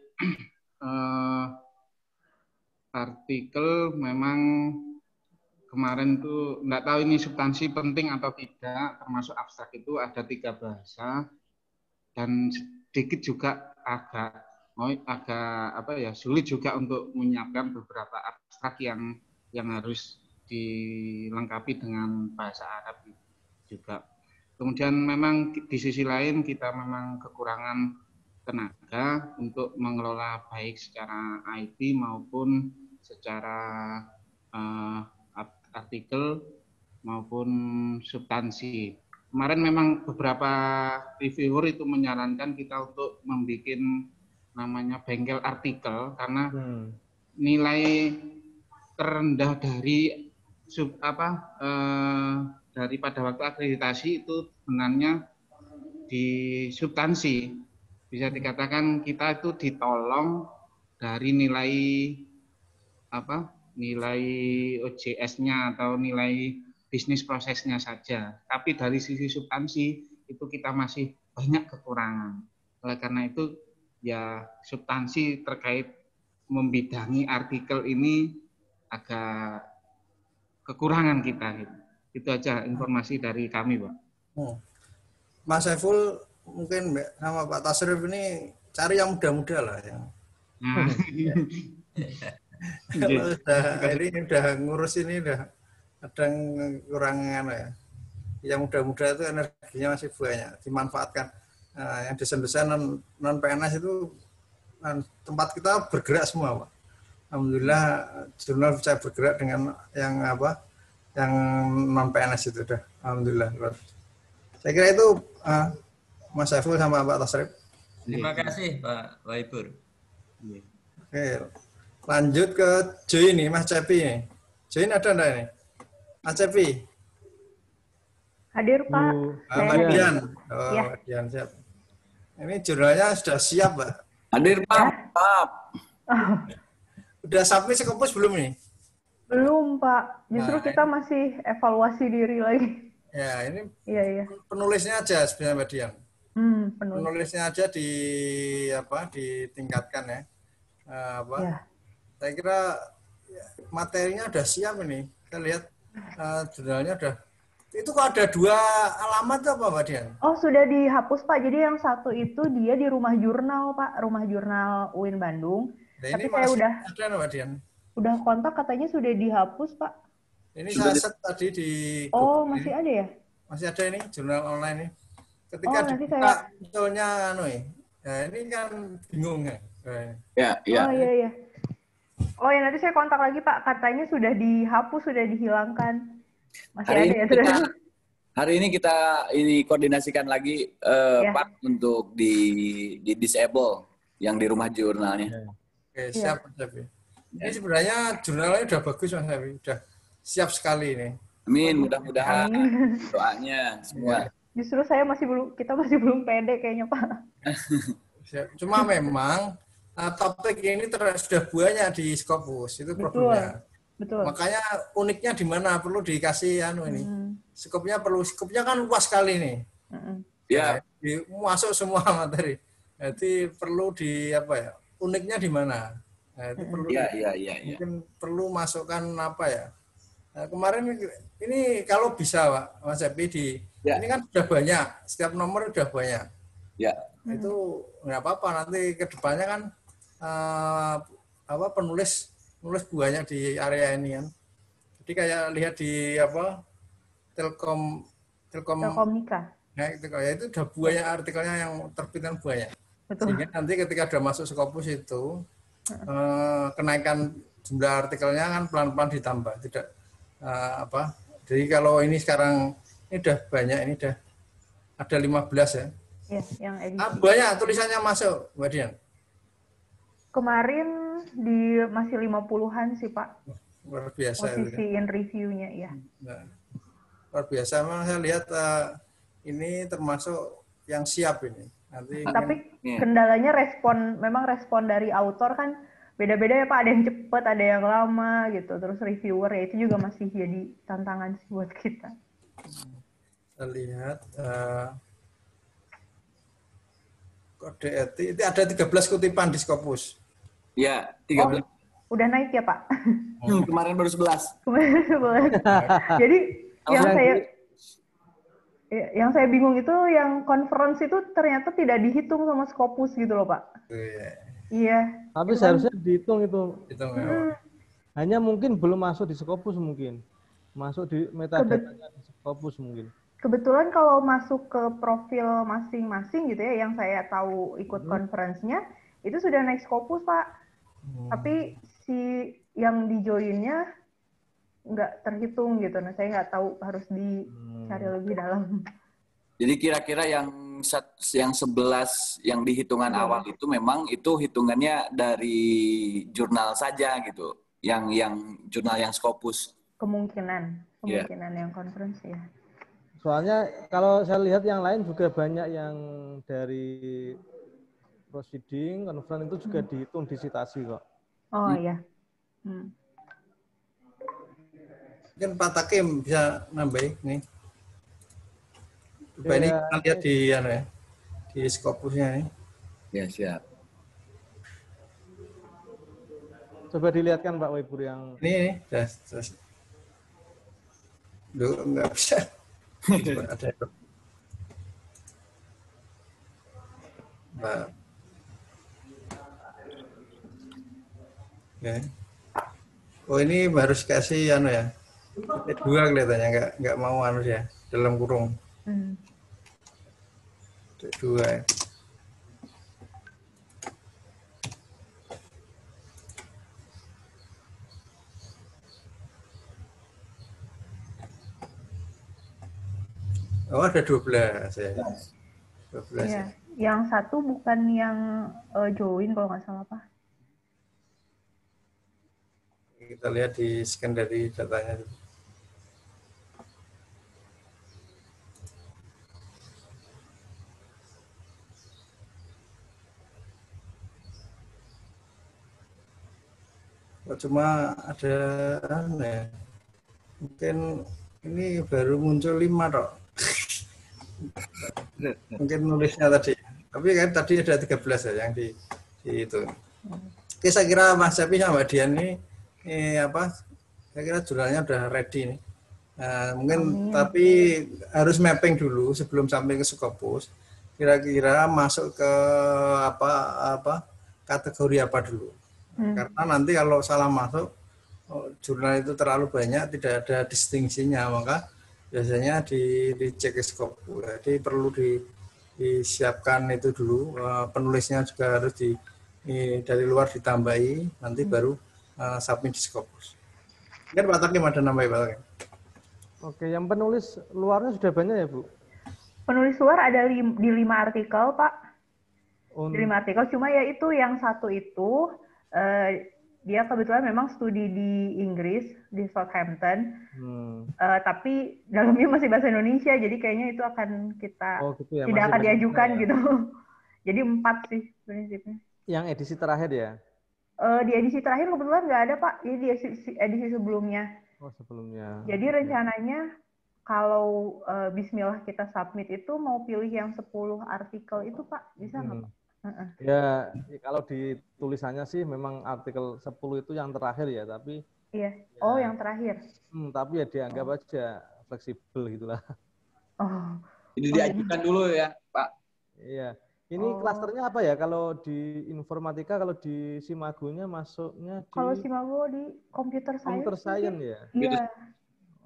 artikel memang kemarin tuh nggak tahu ini substansi penting atau tidak, termasuk abstrak itu ada 3 bahasa dan sedikit juga agak sulit juga untuk menyiapkan beberapa abstrak yang harus dilengkapi dengan bahasa Arab juga. Kemudian memang di sisi lain kita memang kekurangan tenaga untuk mengelola baik secara IT maupun secara artikel maupun substansi. Kemarin memang beberapa reviewer itu menyarankan kita untuk membuat namanya bengkel artikel karena nilai terendah dari pada waktu akreditasi itu sebenarnya di substansi. Bisa dikatakan kita itu ditolong dari nilai nilai OJS-nya atau nilai bisnis prosesnya saja. Tapi dari sisi substansi itu kita masih banyak kekurangan. Oleh karena itu ya substansi terkait membidangi artikel ini agak kekurangan kita. Itu aja informasi dari kami, Pak. Mas Saiful mungkin sama Pak Tasrif ini cari yang muda-muda lah yang. Kalau udah ngurus ini udah kadang kurang ya. Yang muda-muda itu energinya masih banyak dimanfaatkan. Yang desain-desain non PNS itu tempat kita bergerak semua, Pak. Alhamdulillah jurnal bisa bergerak dengan yang non PNS itu udah. Alhamdulillah. Saya kira itu Mas Saiful sama Pak Tasrif. Terima kasih Pak Wahibur. Oke, lanjut ke Joy ini, Mas Cepi ini. Joy ini ada enggak ini? Mas Cepi. Hadir Pak. Pak Dian. Oh, ya. Dian siap. Ini jurnalnya sudah siap, Pak. Hadir Pak. Pak. Udah submit Scopus belum nih? Belum Pak. Justru kita masih evaluasi diri lagi. Ya, ini iya. Penulisnya aja sebenarnya Mbak Dian. Penulisnya aja ditingkatkan ya. Ya. Saya kira materinya udah siap ini. Kita lihat jurnalnya udah. Itu kok ada 2 alamat apa Mbak Dian? Oh, sudah dihapus Pak. Jadi yang satu itu dia di Rumah Jurnal Pak, Rumah Jurnal UIN Bandung. Nah, tapi saya udah ada Mbak Dian? Udah kontak katanya sudah dihapus Pak. Ini saya set tadi di Oh, masih ada ya? Masih ada ini jurnal online ini. Ketika dibuka misalnya ini kan bingung ya. Ya. Oh iya. Oh ya, nanti saya kontak lagi Pak. Katanya sudah dihapus, sudah dihilangkan. Masih hari ada ya? Hari ini kita koordinasikan lagi Pak untuk di disable yang di rumah jurnalnya. Oke, siap. Ini sebenarnya jurnalnya udah bagus Mas Sapi, udah siap sekali ini. Amin, mudah-mudahan doanya semua. Justru kita masih belum pede kayaknya Pak. Cuma memang topik ini sudah banyak di Scopus, itu problemnya. Betul. Makanya uniknya di mana perlu dikasih ini. Skopnya kan luas sekali nih. Ya. Masuk semua materi. Jadi perlu uniknya di mana? Nah, itu perlu mungkin perlu masukkan Nah, kemarin ini kalau bisa Pak Mas Epi ini kan sudah banyak, setiap nomor sudah banyak. Ya. Itu nggak apa-apa, nanti ke depannya kan penulis banyak di area ini kan. Jadi kayak lihat di Telkomika. Nah, itu udah banyak artikelnya yang terbitkan banyak. Betul. Sehingga nanti ketika sudah masuk Scopus itu kenaikan jumlah artikelnya kan pelan-pelan ditambah, tidak Jadi kalau ini sekarang ini udah banyak, ini udah ada 15 ya. Iya, yang edisi. Banyak tulisannya masuk, Mbak Dian. Kemarin masih 50-an sih, Pak. Luar biasa. Posisiin reviewnya, ya. Nah, luar biasa, memang saya lihat ini termasuk yang siap ini. Tapi kendalanya memang respon dari autor kan beda-beda ya Pak, ada yang cepat, ada yang lama gitu. Terus reviewer ya itu juga masih jadi tantangan sih buat kita. Kita lihat kode etik itu ada 13 kutipan di Scopus. Ya, 13. Udah naik ya Pak? Kemarin baru 11. Kemarin 11. Jadi yang saya bingung itu yang conference itu ternyata tidak dihitung sama Scopus gitu loh Pak. Iya. Tapi seharusnya dihitung itu. Hanya mungkin belum masuk di Scopus mungkin. Masuk di metadata di Scopus mungkin. Kebetulan kalau masuk ke profil masing-masing gitu ya, yang saya tahu ikut conference-nya, itu sudah naik Scopus Pak. Tapi yang di-join-nya nggak terhitung gitu. Nah, saya nggak tahu, harus dicari lebih dalam. Jadi kira-kira yang 11 yang di hitungan awal itu memang itu hitungannya dari jurnal saja gitu. Yang jurnal yang Scopus. Kemungkinan yang conference ya. Soalnya kalau saya lihat yang lain juga banyak yang dari proceeding, conference itu juga dihitung di citasi kok. Oh iya. Mungkin Pak Takim bisa nambahin nih. Coba ini kita lihat di Scopusnya nih. Ya, siap. Coba dilihatkan Pak Wibur yang ini Duh, nggak bisa. Ada. Nah. Okay. Oh ini harus kasih ya. Dua kelihatannya nggak mau ya dalam kurung. Dua. Oh ada 12 ya. 12 ya. Yang satu bukan yang join kalau nggak salah Pak. Kita lihat di scan dari datanya. Cuma ada mungkin ini baru muncul 5 dok. Mungkin nulisnya tadi. Tapi kan tadi ada 13 ya yang di itu. Oke, saya kira Mas Cepi sama Mbak Dian ini saya kira jurnalnya udah ready nih. Mungkin tapi harus mapping dulu sebelum sampai ke Scopus. Kira-kira masuk ke kategori apa dulu. Karena nanti kalau salah masuk jurnal itu terlalu banyak, tidak ada distingsinya, maka biasanya dicek ke Scopus. Jadi perlu disiapkan itu dulu, penulisnya juga harus dari luar ditambahi, nanti baru submit di Scopus. Mungkin Pak Takim ada nambahin Pak Takim. Oke, yang penulis luarnya sudah banyak ya Bu? Penulis luar ada di 5 artikel Pak. Di 5 artikel, cuma ya itu yang satu itu Dia kebetulan memang studi di Inggris, di Southampton. Tapi dalamnya masih bahasa Indonesia, jadi kayaknya itu akan kita gitu ya, tidak masih akan diajukan ya. gitu. Jadi 4 sih prinsipnya. Yang edisi terakhir ya? Di edisi terakhir kebetulan nggak ada, Pak. Ini di edisi sebelumnya. Oh, sebelumnya. Jadi rencananya kalau Bismillah kita submit itu mau pilih yang 10 artikel itu, Pak. Bisa nggak, Pak? Ya, kalau di tulisannya sih memang artikel 10 itu yang terakhir ya, tapi iya. Oh, yang terakhir. Tapi ya dianggap aja fleksibel gitulah. Oh. Jadi diajukan dulu ya, Pak. Iya. Ini klasternya apa ya? Kalau di informatika, kalau di Simagonya masuknya di... Kalau Simago di computer science. Computer science ya? Iya.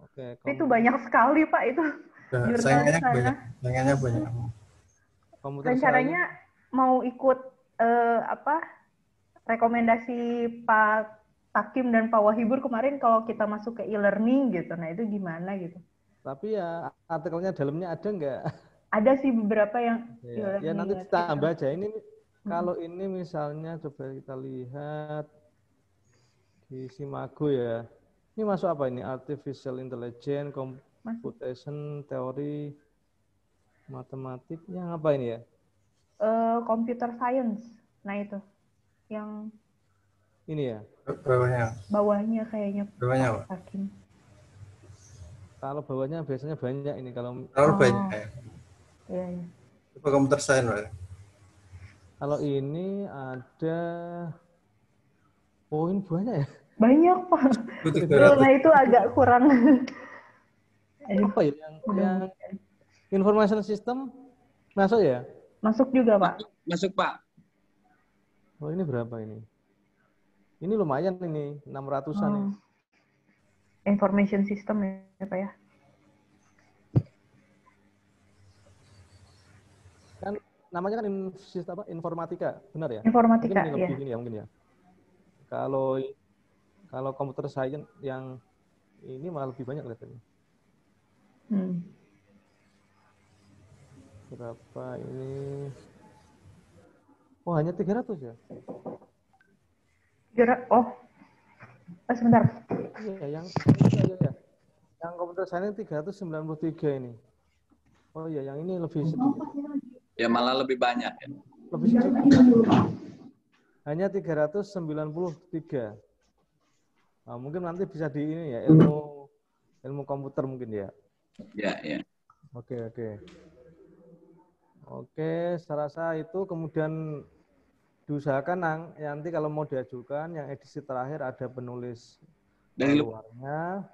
Oke. Itu banyak sekali, Pak, itu. Saingannya banyak. Rencananya mau ikut rekomendasi Pak Takim dan Pak Wahibur kemarin kalau kita masuk ke e-learning gitu. Nah, itu gimana gitu. Tapi ya artikelnya dalamnya ada nggak? Ada sih beberapa yang ya nanti ditambah aja. Ini kalau ini misalnya coba kita lihat di Simago ya. Ini masuk apa ini? Artificial Intelligence, Computation, Teori, Matematik. Yang apa ini ya? Computer Science. Nah itu. Yang ini ya? Bawahnya kayaknya. Bawahnya apa? Kalau bawahnya biasanya banyak ini. Kalau banyak. Iya. Itu Computer Science, Pak. Kalau ini ada poin banyak ya? Banyak, Pak. Nah itu agak kurang. Apa ya? Yang information system masuk ya? Masuk juga, Pak. Masuk, Pak. Oh, ini berapa ini? Ini lumayan ini, 600-an ya. Information system ya, Pak ya. Kan namanya kan informatika, benar ya? Informatika, mungkin lebih ini ya, mungkin ya. Kalau computer science yang ini malah lebih banyak kelihatannya. Berapa ini? Oh, hanya 300 ya? Sebentar. Iya, yang computer science 393 ini. Oh iya, yang ini lebih sedikit. Ya malah lebih banyak ya. Lebih sedikit. Hanya 393. Nah, mungkin nanti bisa di ini ya, ilmu komputer mungkin ya. Ya. Oke, saya rasa itu kemudian diusahakan nanti kalau mau diajukan yang edisi terakhir ada penulis dari luarnya,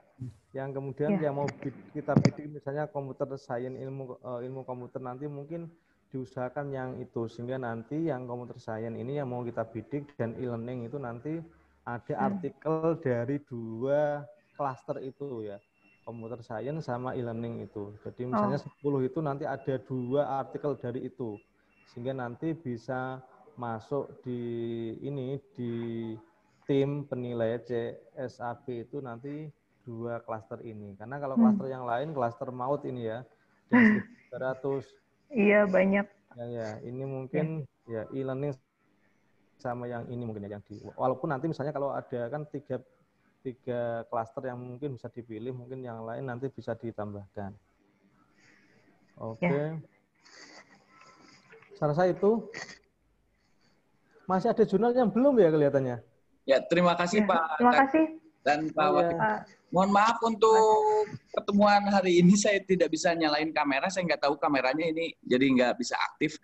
yang kemudian yang mau kita bidik misalnya computer science ilmu komputer nanti mungkin diusahakan yang itu sehingga nanti yang computer science ini yang mau kita bidik dan e-learning itu nanti ada artikel dari 2 klaster itu ya. Computer science sama e-learning itu. Jadi misalnya 10 itu nanti ada 2 artikel dari itu. Sehingga nanti bisa masuk di tim penilai CSAP itu nanti 2 klaster ini. Karena kalau klaster yang lain, klaster maut ini ya, yang 1.300. Iya, banyak. Ya, ini mungkin ya e-learning sama yang ini mungkin ya, walaupun nanti misalnya kalau ada kan 3 klaster yang mungkin bisa dipilih, mungkin yang lain nanti bisa ditambahkan. Oke. Saya rasa itu. Masih ada jurnal yang belum ya kelihatannya? Ya, terima kasih Pak. Terima kasih. Dan Pak Wakil. Mohon maaf untuk pertemuan hari ini saya tidak bisa nyalain kamera, saya nggak tahu kameranya ini jadi nggak bisa aktif.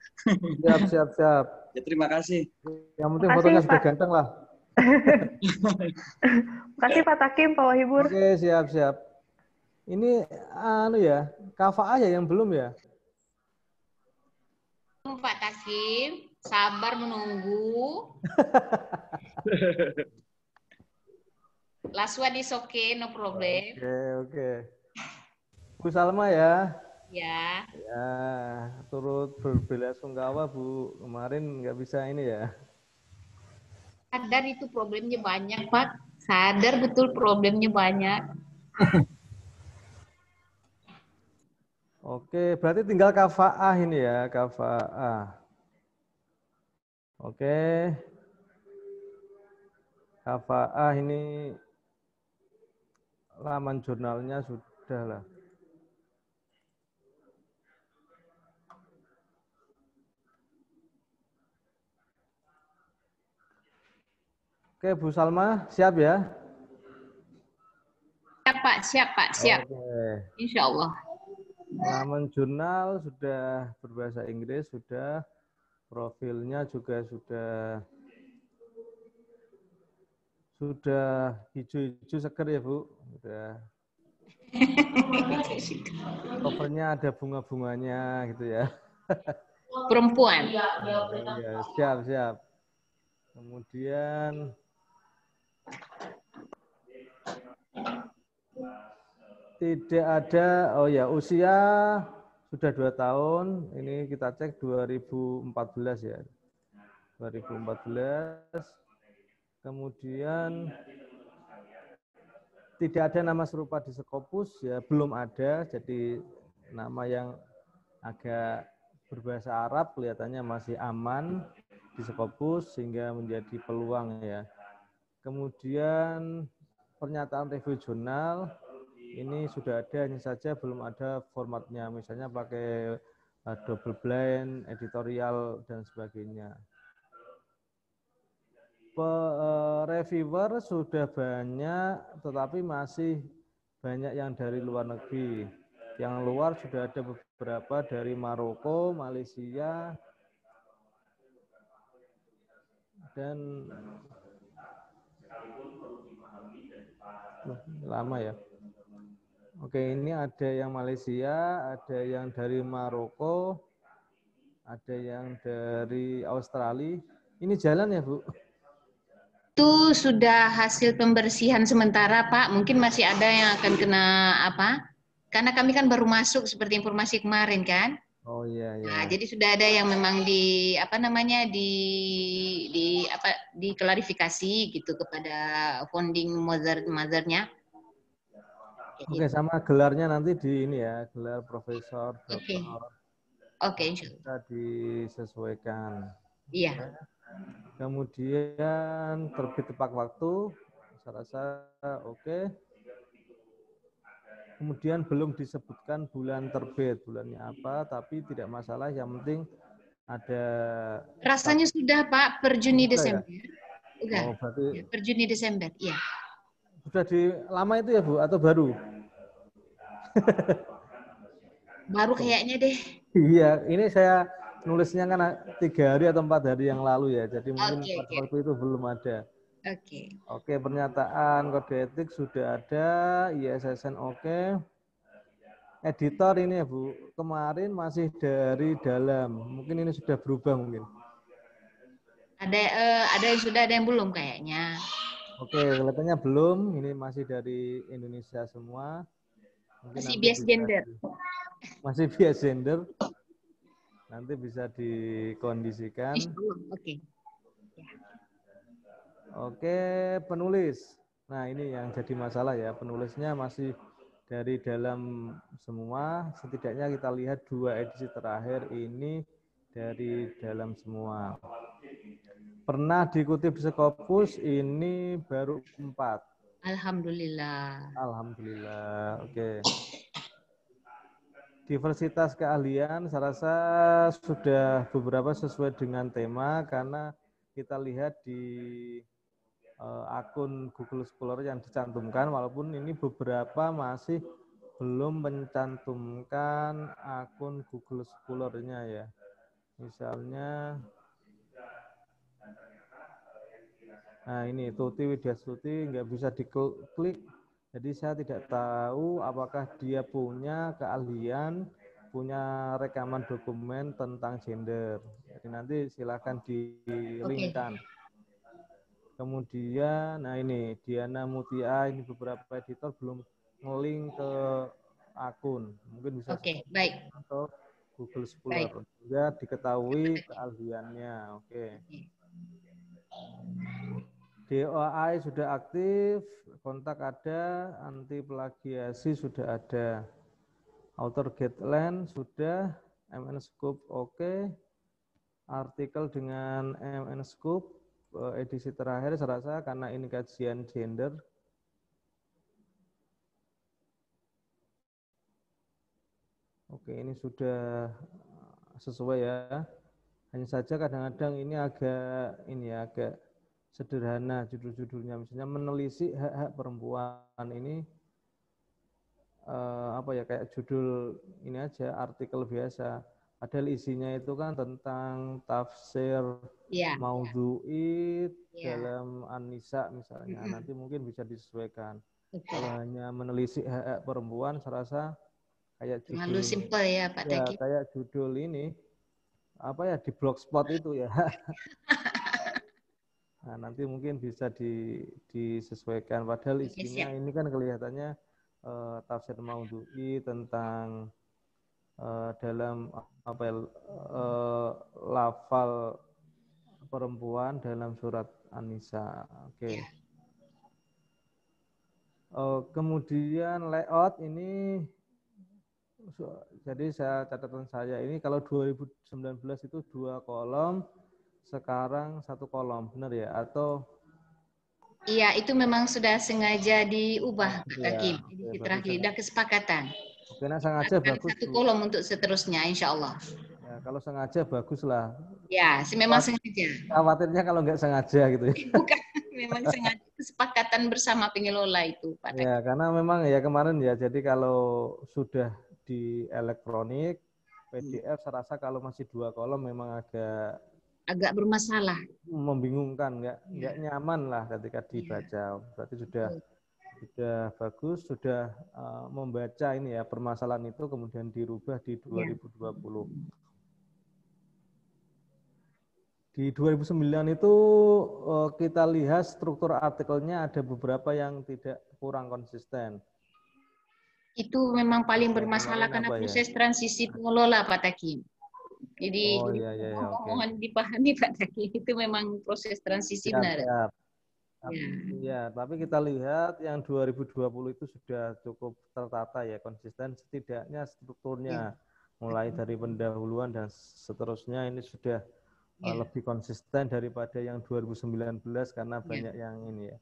Siap. Ya, terima kasih. Yang penting fotonya sudah ganteng lah. Makasih Pak Takim, Pak Wahibur. Oke, siap. Ini KFA ya yang belum ya? Pak Takim, sabar menunggu. Last one is okay, no problem. Oke. Bu Salma ya? Ya. Ya, turut berbela-sungkawa Bu, kemarin nggak bisa ini ya. Sadar itu problemnya banyak, Pak. Sadar betul problemnya banyak. Oke, berarti tinggal KFA ini ya, KFA. Oke. Kafa'ah ini laman jurnalnya sudah lah. Oke, Bu Salma, siap ya? Siap Pak, siap Pak, siap. Oke. Insya Allah. Laman jurnal sudah berbahasa Inggris, sudah. Profilnya juga sudah hijau-hijau seger ya Bu. Sudah. Covernya ada bunga-bunganya gitu ya. Perempuan. Ya, siap. Kemudian tidak ada, oh ya, usia sudah 2 tahun. Ini kita cek 2014 ya. 2014. Kemudian tidak ada nama serupa di Scopus ya, belum ada. Jadi nama yang agak berbahasa Arab kelihatannya masih aman di Scopus sehingga menjadi peluang ya. Kemudian pernyataan review jurnal ini sudah ada, hanya saja belum ada formatnya, misalnya pakai double blind, editorial dan sebagainya. Reviewer sudah banyak, tetapi masih banyak yang dari luar negeri. Yang luar sudah ada beberapa dari Maroko, Malaysia, dan lama ya. Oke, ini ada yang Malaysia, ada yang dari Maroko, ada yang dari Australia. Ini jalan ya, Bu? Itu sudah hasil pembersihan sementara, Pak. Mungkin masih ada yang akan kena apa? Karena kami kan baru masuk seperti informasi kemarin kan. Oh iya iya. Nah, jadi sudah ada yang memang diklarifikasi gitu kepada founding mother-nya. Oke, sama gelarnya nanti di ini ya, gelar profesor, doktor. Oke, insya Allah. Bisa disesuaikan. Iya. Kemudian terbit tepat waktu, saya rasa oke. Kemudian belum disebutkan bulan terbit, bulannya apa, tapi tidak masalah, yang penting ada. Rasanya sudah Pak, per Juni Desember. Ya? Udah. Oh, berarti per Juni Desember, iya. Sudah di lama itu ya Bu, atau baru? Baru kayaknya deh. Iya, ini saya nulisnya kan 3 hari atau 4 hari yang lalu ya, jadi mungkin pada waktu itu belum ada. Oke, pernyataan kode etik sudah ada, ISSN oke. Editor ini ya Bu, kemarin masih dari dalam, mungkin ini sudah berubah mungkin. Ada yang sudah, ada yang belum kayaknya. Oke, kelihatannya belum, ini masih dari Indonesia semua. Mungkin masih bias gender. Masih bias gender. Nanti bisa dikondisikan. Oke. Oke, penulis. Nah, ini yang jadi masalah ya. Penulisnya masih dari dalam semua. Setidaknya kita lihat 2 edisi terakhir ini dari dalam semua. Pernah dikutip di Scopus, ini baru 4. Alhamdulillah. Alhamdulillah, oke. Diversitas keahlian, saya rasa sudah beberapa sesuai dengan tema, karena kita lihat di akun Google Scholar yang dicantumkan, walaupun ini beberapa masih belum mencantumkan akun Google Scholar-nya ya. Misalnya, nah ini Tuti Widyastuti nggak bisa diklik, jadi saya tidak tahu apakah dia punya keahlian, punya rekaman dokumen tentang gender. Jadi nanti silakan di-linkkan. Kemudian, nah ini Diana Mutia, ini beberapa editor belum nge-link ke akun, mungkin bisa baik. Atau Google Scholar, sehingga diketahui keahliannya. Oke. DOI sudah aktif, kontak ada, anti plagiasi sudah ada, author guideline sudah, MN Scoop oke, artikel dengan MN Scoop edisi terakhir saya rasa karena ini kajian gender. Oke, ini sudah sesuai ya. Hanya saja kadang-kadang ini agak sederhana judul-judulnya. Misalnya menelisik hak-hak perempuan ini kayak judul ini aja, artikel biasa. Padahal isinya itu kan tentang tafsir maudhu'i dalam An-Nisa misalnya. Nanti mungkin bisa disesuaikan. Kalau hanya menelisik hak-hak perempuan, saya rasa kayak judul terlalu simpel ya Pak Taki. Kayak judul ini di blogspot itu ya. Nah, nanti mungkin bisa disesuaikan. Padahal isinya ini kan kelihatannya tafsir maudhu'i tentang dalam lafal perempuan dalam surat An-Nisa. Oke. Kemudian layout ini, jadi catatan saya ini kalau 2019 itu 2 kolom, sekarang 1 kolom, benar ya? Atau iya, itu memang sudah sengaja diubah Pak Taki. Edisi terakhir, sudah kesepakatan. Karena sengaja bagus. 1 kolom untuk seterusnya, insya Allah. Ya, kalau sengaja bagus lah. Ya, memang sengaja. Khawatirnya kalau nggak sengaja gitu ya. Bukan, memang sengaja kesepakatan bersama pengelola itu, Pak Taki. Ya, karena memang ya kemarin ya, jadi kalau sudah di elektronik, PDF, saya rasa kalau masih 2 kolom memang agak bermasalah. Membingungkan, nggak nyaman lah ketika dibaca. Berarti sudah bagus, sudah membaca ini ya permasalahan itu kemudian dirubah di 2020. Di 2009 itu kita lihat struktur artikelnya ada beberapa yang kurang konsisten. Itu memang paling bermasalah karena proses transisi pengelola Pak Taki. Jadi mohon dipahami Pak Taki, itu memang proses transisi benar. Ya, tapi kita lihat yang 2020 itu sudah cukup tertata ya, konsisten, setidaknya strukturnya mulai dari pendahuluan dan seterusnya ini sudah lebih konsisten daripada yang 2019 karena banyak yang ini ya.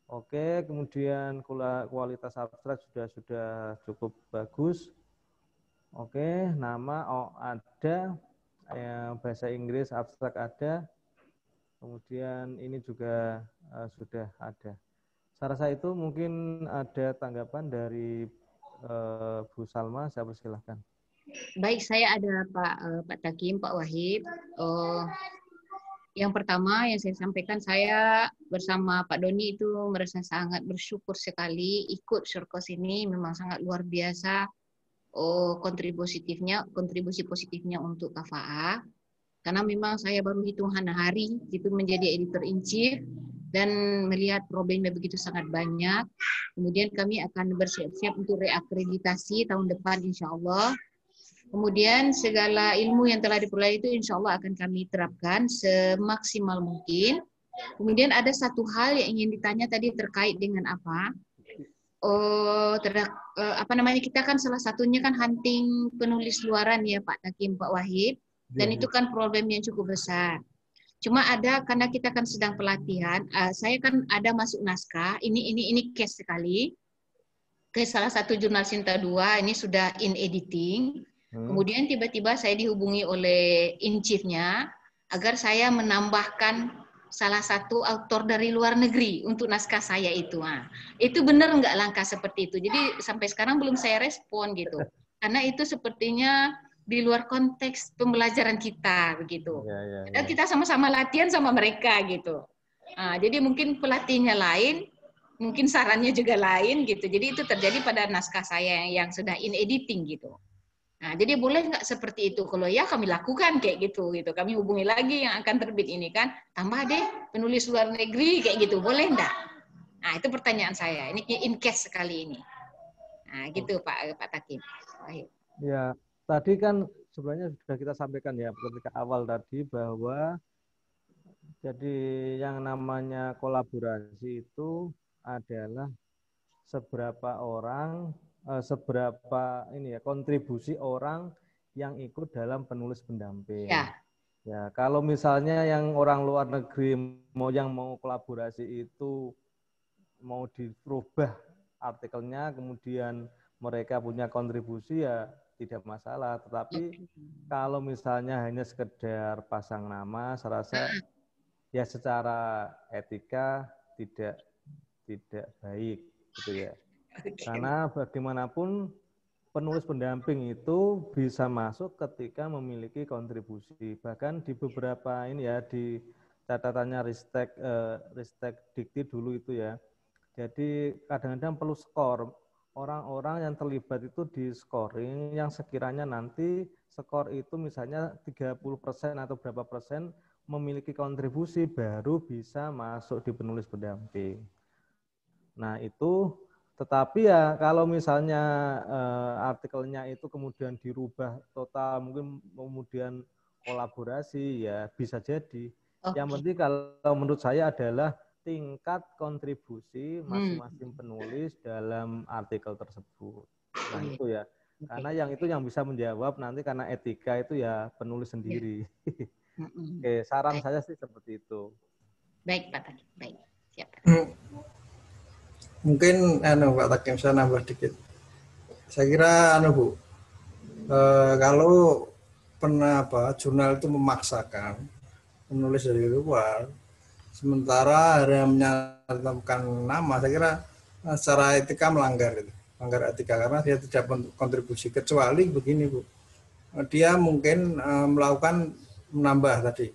Oke, kemudian kualitas abstrak sudah cukup bagus. Oke, nama ada, bahasa Inggris abstrak ada. Kemudian ini juga sudah ada. Saya rasa itu mungkin ada tanggapan dari Bu Salma, saya persilahkan. Baik, saya ada Pak Takim, Pak Wahid. Yang pertama yang saya sampaikan, saya bersama Pak Doni itu merasa sangat bersyukur sekali ikut Surkos ini, memang sangat luar biasa kontribusi positifnya untuk KFA. Karena memang saya baru hitungan hari itu menjadi editor in chief dan melihat problemnya begitu sangat banyak. Kemudian kami akan bersiap-siap untuk reakreditasi tahun depan insya Allah. Kemudian segala ilmu yang telah diperoleh itu insya Allah akan kami terapkan semaksimal mungkin. Kemudian ada satu hal yang ingin ditanya tadi terkait dengan apa? Kita kan salah satunya kan hunting penulis luaran ya Pak Takim, Pak Wahid. Dan itu kan problem yang cukup besar. Cuma karena kita kan sedang pelatihan, saya kan ada masuk naskah, ini case sekali, ke salah satu jurnal Sinta 2, ini sudah in editing, kemudian tiba-tiba saya dihubungi oleh in-chief-nya, agar saya menambahkan salah satu autor dari luar negeri untuk naskah saya itu. Itu benar nggak langkah seperti itu? Jadi sampai sekarang belum saya respon gitu, karena itu sepertinya di luar konteks pembelajaran kita begitu. Dan kita sama-sama latihan sama mereka gitu. Jadi mungkin pelatihnya lain, mungkin sarannya juga lain gitu. Jadi itu terjadi pada naskah saya yang sudah in editing gitu. Jadi boleh nggak seperti itu? Kalau ya kami lakukan kayak gitu. Kami hubungi lagi yang akan terbit ini kan, tambah deh penulis luar negeri kayak gitu. Boleh enggak? Itu pertanyaan saya. Ini in case sekali ini. Gitu Pak Takim. Ya. Tadi kan sebenarnya sudah kita sampaikan ya ketika awal tadi bahwa jadi yang namanya kolaborasi itu adalah seberapa kontribusi orang yang ikut dalam penulis pendamping. Ya, kalau misalnya yang orang luar negeri yang mau kolaborasi itu mau dirubah artikelnya, kemudian mereka punya kontribusi ya tidak masalah. Tetapi kalau misalnya hanya sekedar pasang nama, saya rasa ya secara etika tidak baik, gitu ya. Karena bagaimanapun penulis pendamping itu bisa masuk ketika memiliki kontribusi. Bahkan di beberapa ini ya, di catatannya Ristek Dikti dulu itu ya. Jadi kadang-kadang perlu skor. Orang-orang yang terlibat itu di scoring yang sekiranya nanti skor itu misalnya 30% atau berapa persen memiliki kontribusi baru bisa masuk di penulis pendamping. Nah itu, tetapi ya kalau misalnya artikelnya itu kemudian dirubah total, mungkin kemudian kolaborasi, ya bisa jadi. Yang penting kalau menurut saya adalah tingkat kontribusi masing-masing penulis dalam artikel tersebut. Nah itu ya, karena yang itu yang bisa menjawab nanti karena etika itu ya penulis sendiri. Oke, saran saya sih seperti itu. Baik Pak Takim, baik. Siap. Mungkin Pak Takim saya nambah dikit. Saya kira Bu, kalau pernah jurnal itu memaksakan penulis dari luar, sementara ada yang menyantumkan nama, saya kira secara etika melanggar etika karena dia tidak kontribusi, kecuali begini Bu, dia mungkin melakukan menambah tadi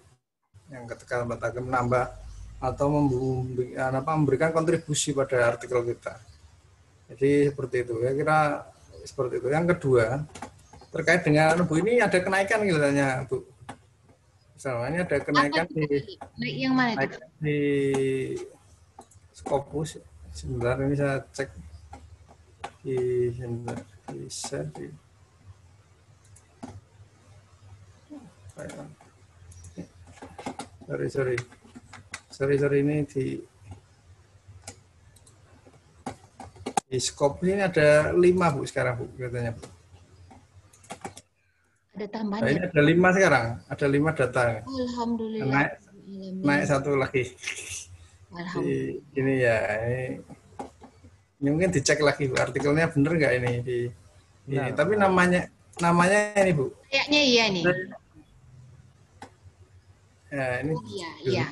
yang ketika Mbak Takim menambah atau memberikan kontribusi pada artikel kita. Jadi seperti itu, saya kira seperti itu. Yang kedua, terkait dengan Bu, ini ada kenaikan katanya Bu. Misalnya ada kenaikan yang mana itu? Di Scopus. Sebentar ini saya cek bisa di sorry ini di Scopus ini ada 5 Bu sekarang Bu katanya Bu. Ada tambahan. Nah, ini ada 5 sekarang, ada 5 data. Alhamdulillah. Naik satu lagi. Ini ya, ini mungkin dicek lagi Bu, artikelnya bener nggak ini ini. Tapi namanya ini Bu. Kayaknya iya nih. Ya, ini iya.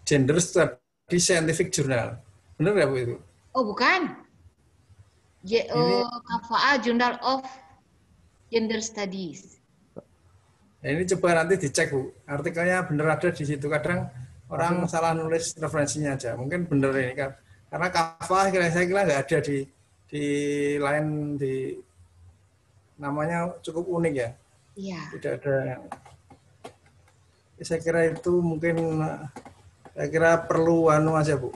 Gender Study Scientific Journal. Bener nggak Bu itu? Oh bukan. KFA Journal of Gender Studies. Nah, ini coba nanti dicek Bu, artikelnya bener ada di situ. Kadang orang salah nulis referensinya aja. Mungkin bener ini kan. Karena KFA saya kira nggak ada di lain di namanya cukup unik ya. Iya. Tidak ada. Saya kira itu mungkin saya kira perlu aja Bu,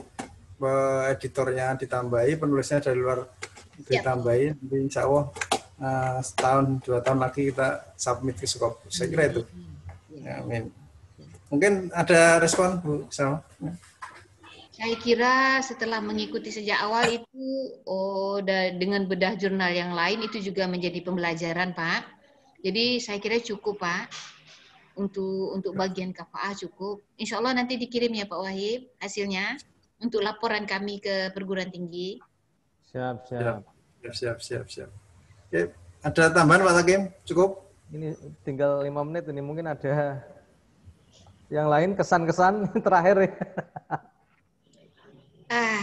editornya ditambahi, penulisnya dari luar ditambahi, nanti insya Allah setahun 2 tahun lagi kita submit ke Scopus. Saya kira itu. Amin. Mungkin ada respon Bu Salma? Saya kira setelah mengikuti sejak awal itu dengan bedah jurnal yang lain itu juga menjadi pembelajaran Pak. Jadi saya kira cukup Pak. Untuk bagian KFA cukup. Insya Allah nanti dikirim ya Pak Wahib hasilnya untuk laporan kami ke perguruan tinggi. Siap. Oke, ada tambahan Pak Takim? Cukup? Ini tinggal 5 menit ini, mungkin ada yang lain kesan-kesan terakhir ya.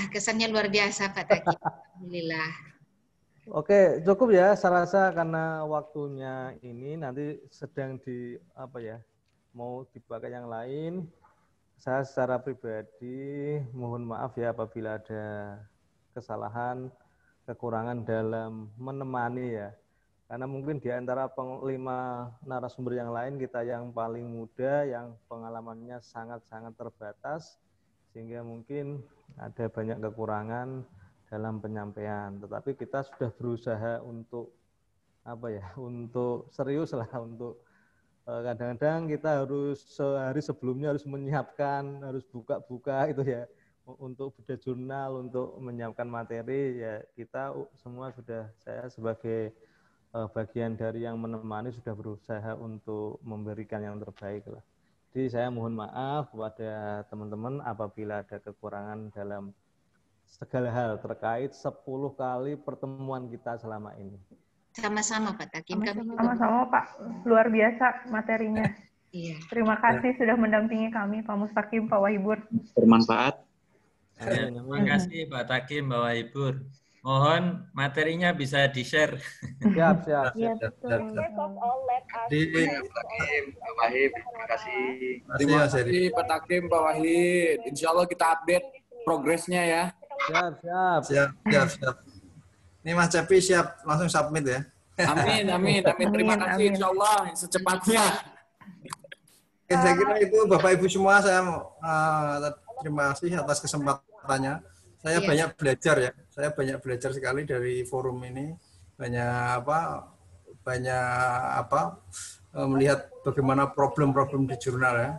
Kesannya luar biasa Pak Takim. Alhamdulillah. Oke, cukup ya. Saya rasa karena waktunya ini nanti sedang mau dipakai yang lain. Saya secara pribadi mohon maaf ya apabila ada kesalahan, kekurangan dalam menemani ya. Karena mungkin di antara 5 narasumber yang lain kita yang paling muda, yang pengalamannya sangat-sangat terbatas, sehingga mungkin ada banyak kekurangan dalam penyampaian, tetapi kita sudah berusaha untuk untuk serius lah, untuk kadang-kadang kita harus sehari sebelumnya harus menyiapkan, harus buka-buka itu ya, untuk bedah jurnal, untuk menyiapkan materi ya. Kita semua sudah, saya sebagai bagian dari yang menemani sudah berusaha untuk memberikan yang terbaik lah. Jadi saya mohon maaf kepada teman-teman apabila ada kekurangan dalam segala hal terkait 10 kali pertemuan kita selama ini. Sama-sama Pak Takim. Sama-sama Pak, luar biasa materinya. Iya. Terima kasih sudah mendampingi kami Pak Mustaqim, Pak Wahibur. Bermanfaat. Ya, terima kasih Pak Takim, Pak Wahibur. Mohon materinya bisa di-share. Siap. Pak Wahib, terima kasih. Terima kasih Pak Takim, Pak Wahid. Insya Allah kita update progresnya ya. Siap. Ini Mas Cepi siap langsung submit ya. Amin. Terima kasih insya Allah secepatnya. Saya kira itu Bapak Ibu semua, saya terima kasih atas kesempatannya. Saya banyak belajar ya. Saya banyak belajar sekali dari forum ini. Banyak melihat bagaimana problem-problem di jurnal ya.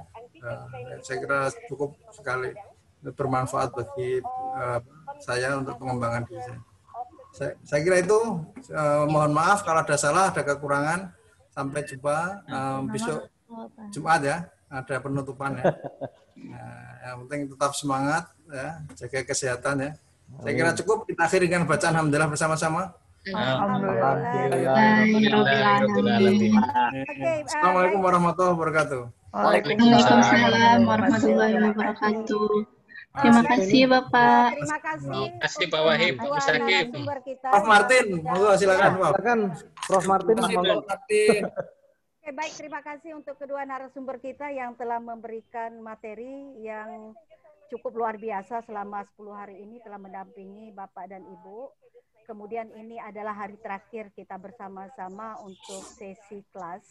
Saya kira cukup sekali bermanfaat bagi saya untuk pengembangan diri saya. Saya kira itu, mohon maaf kalau ada salah, ada kekurangan. Sampai jumpa besok Jumat ya, ada penutupan ya. Nah, yang penting tetap semangat ya, jaga kesehatan ya. Saya kira cukup, kita akhiri dengan bacaan alhamdulillah bersama-sama. Assalamualaikum warahmatullahi wabarakatuh. Waalaikumsalam warahmatullahi wabarakatuh. Terima kasih Bapak. Terima kasih Pak Wahib, Pak Mustaqim. Prof Martin, monggo silakan Prof. Prof Martin. Oke, baik, terima kasih untuk kedua narasumber kita yang telah memberikan materi yang cukup luar biasa selama 10 hari ini telah mendampingi Bapak dan Ibu. Kemudian ini adalah hari terakhir kita bersama-sama untuk sesi kelas.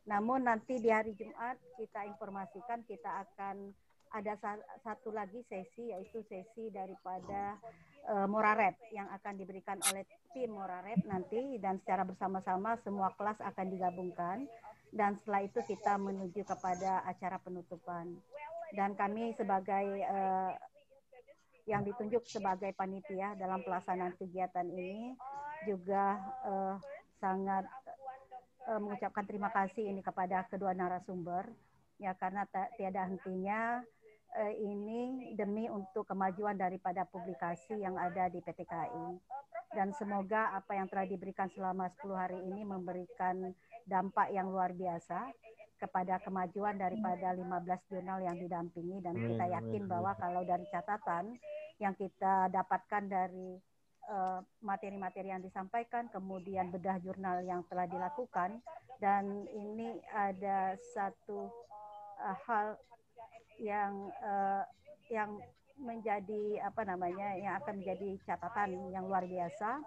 Namun nanti di hari Jumat kita informasikan kita akan ada satu lagi sesi, yaitu sesi daripada Morarep yang akan diberikan oleh tim Morarep nanti, dan secara bersama-sama semua kelas akan digabungkan, dan setelah itu kita menuju kepada acara penutupan. Dan kami sebagai yang ditunjuk sebagai panitia dalam pelaksanaan kegiatan ini juga sangat mengucapkan terima kasih ini kepada kedua narasumber ya, karena tiada hentinya ini demi untuk kemajuan daripada publikasi yang ada di PTKI. Dan semoga apa yang telah diberikan selama 10 hari ini memberikan dampak yang luar biasa kepada kemajuan daripada 15 jurnal yang didampingi, dan kita yakin bahwa kalau dari catatan yang kita dapatkan dari materi-materi yang disampaikan, kemudian bedah jurnal yang telah dilakukan, dan ini ada satu hal yang menjadi yang akan menjadi catatan yang luar biasa.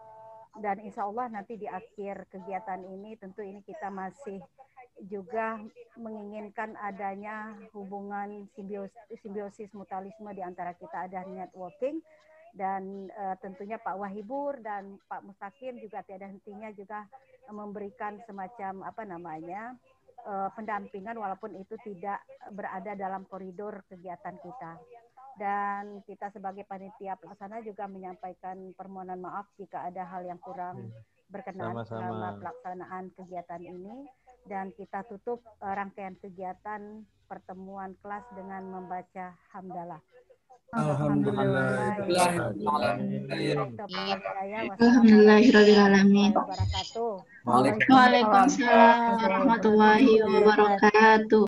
Dan insya Allah nanti di akhir kegiatan ini tentu ini kita masih juga menginginkan adanya hubungan simbiosis mutualisme di antara kita, ada networking, dan tentunya Pak Wahibur dan Pak Mustaqim juga tiada hentinya juga memberikan semacam pendampingan walaupun itu tidak berada dalam koridor kegiatan kita. Dan kita sebagai panitia pelaksana juga menyampaikan permohonan maaf jika ada hal yang kurang berkenan selama pelaksanaan kegiatan ini. Dan kita tutup rangkaian kegiatan pertemuan kelas dengan membaca hamdalah. Alhamdulillahirrahmanirrahim. Waalaikumsalam warahmatullahi wabarakatuh.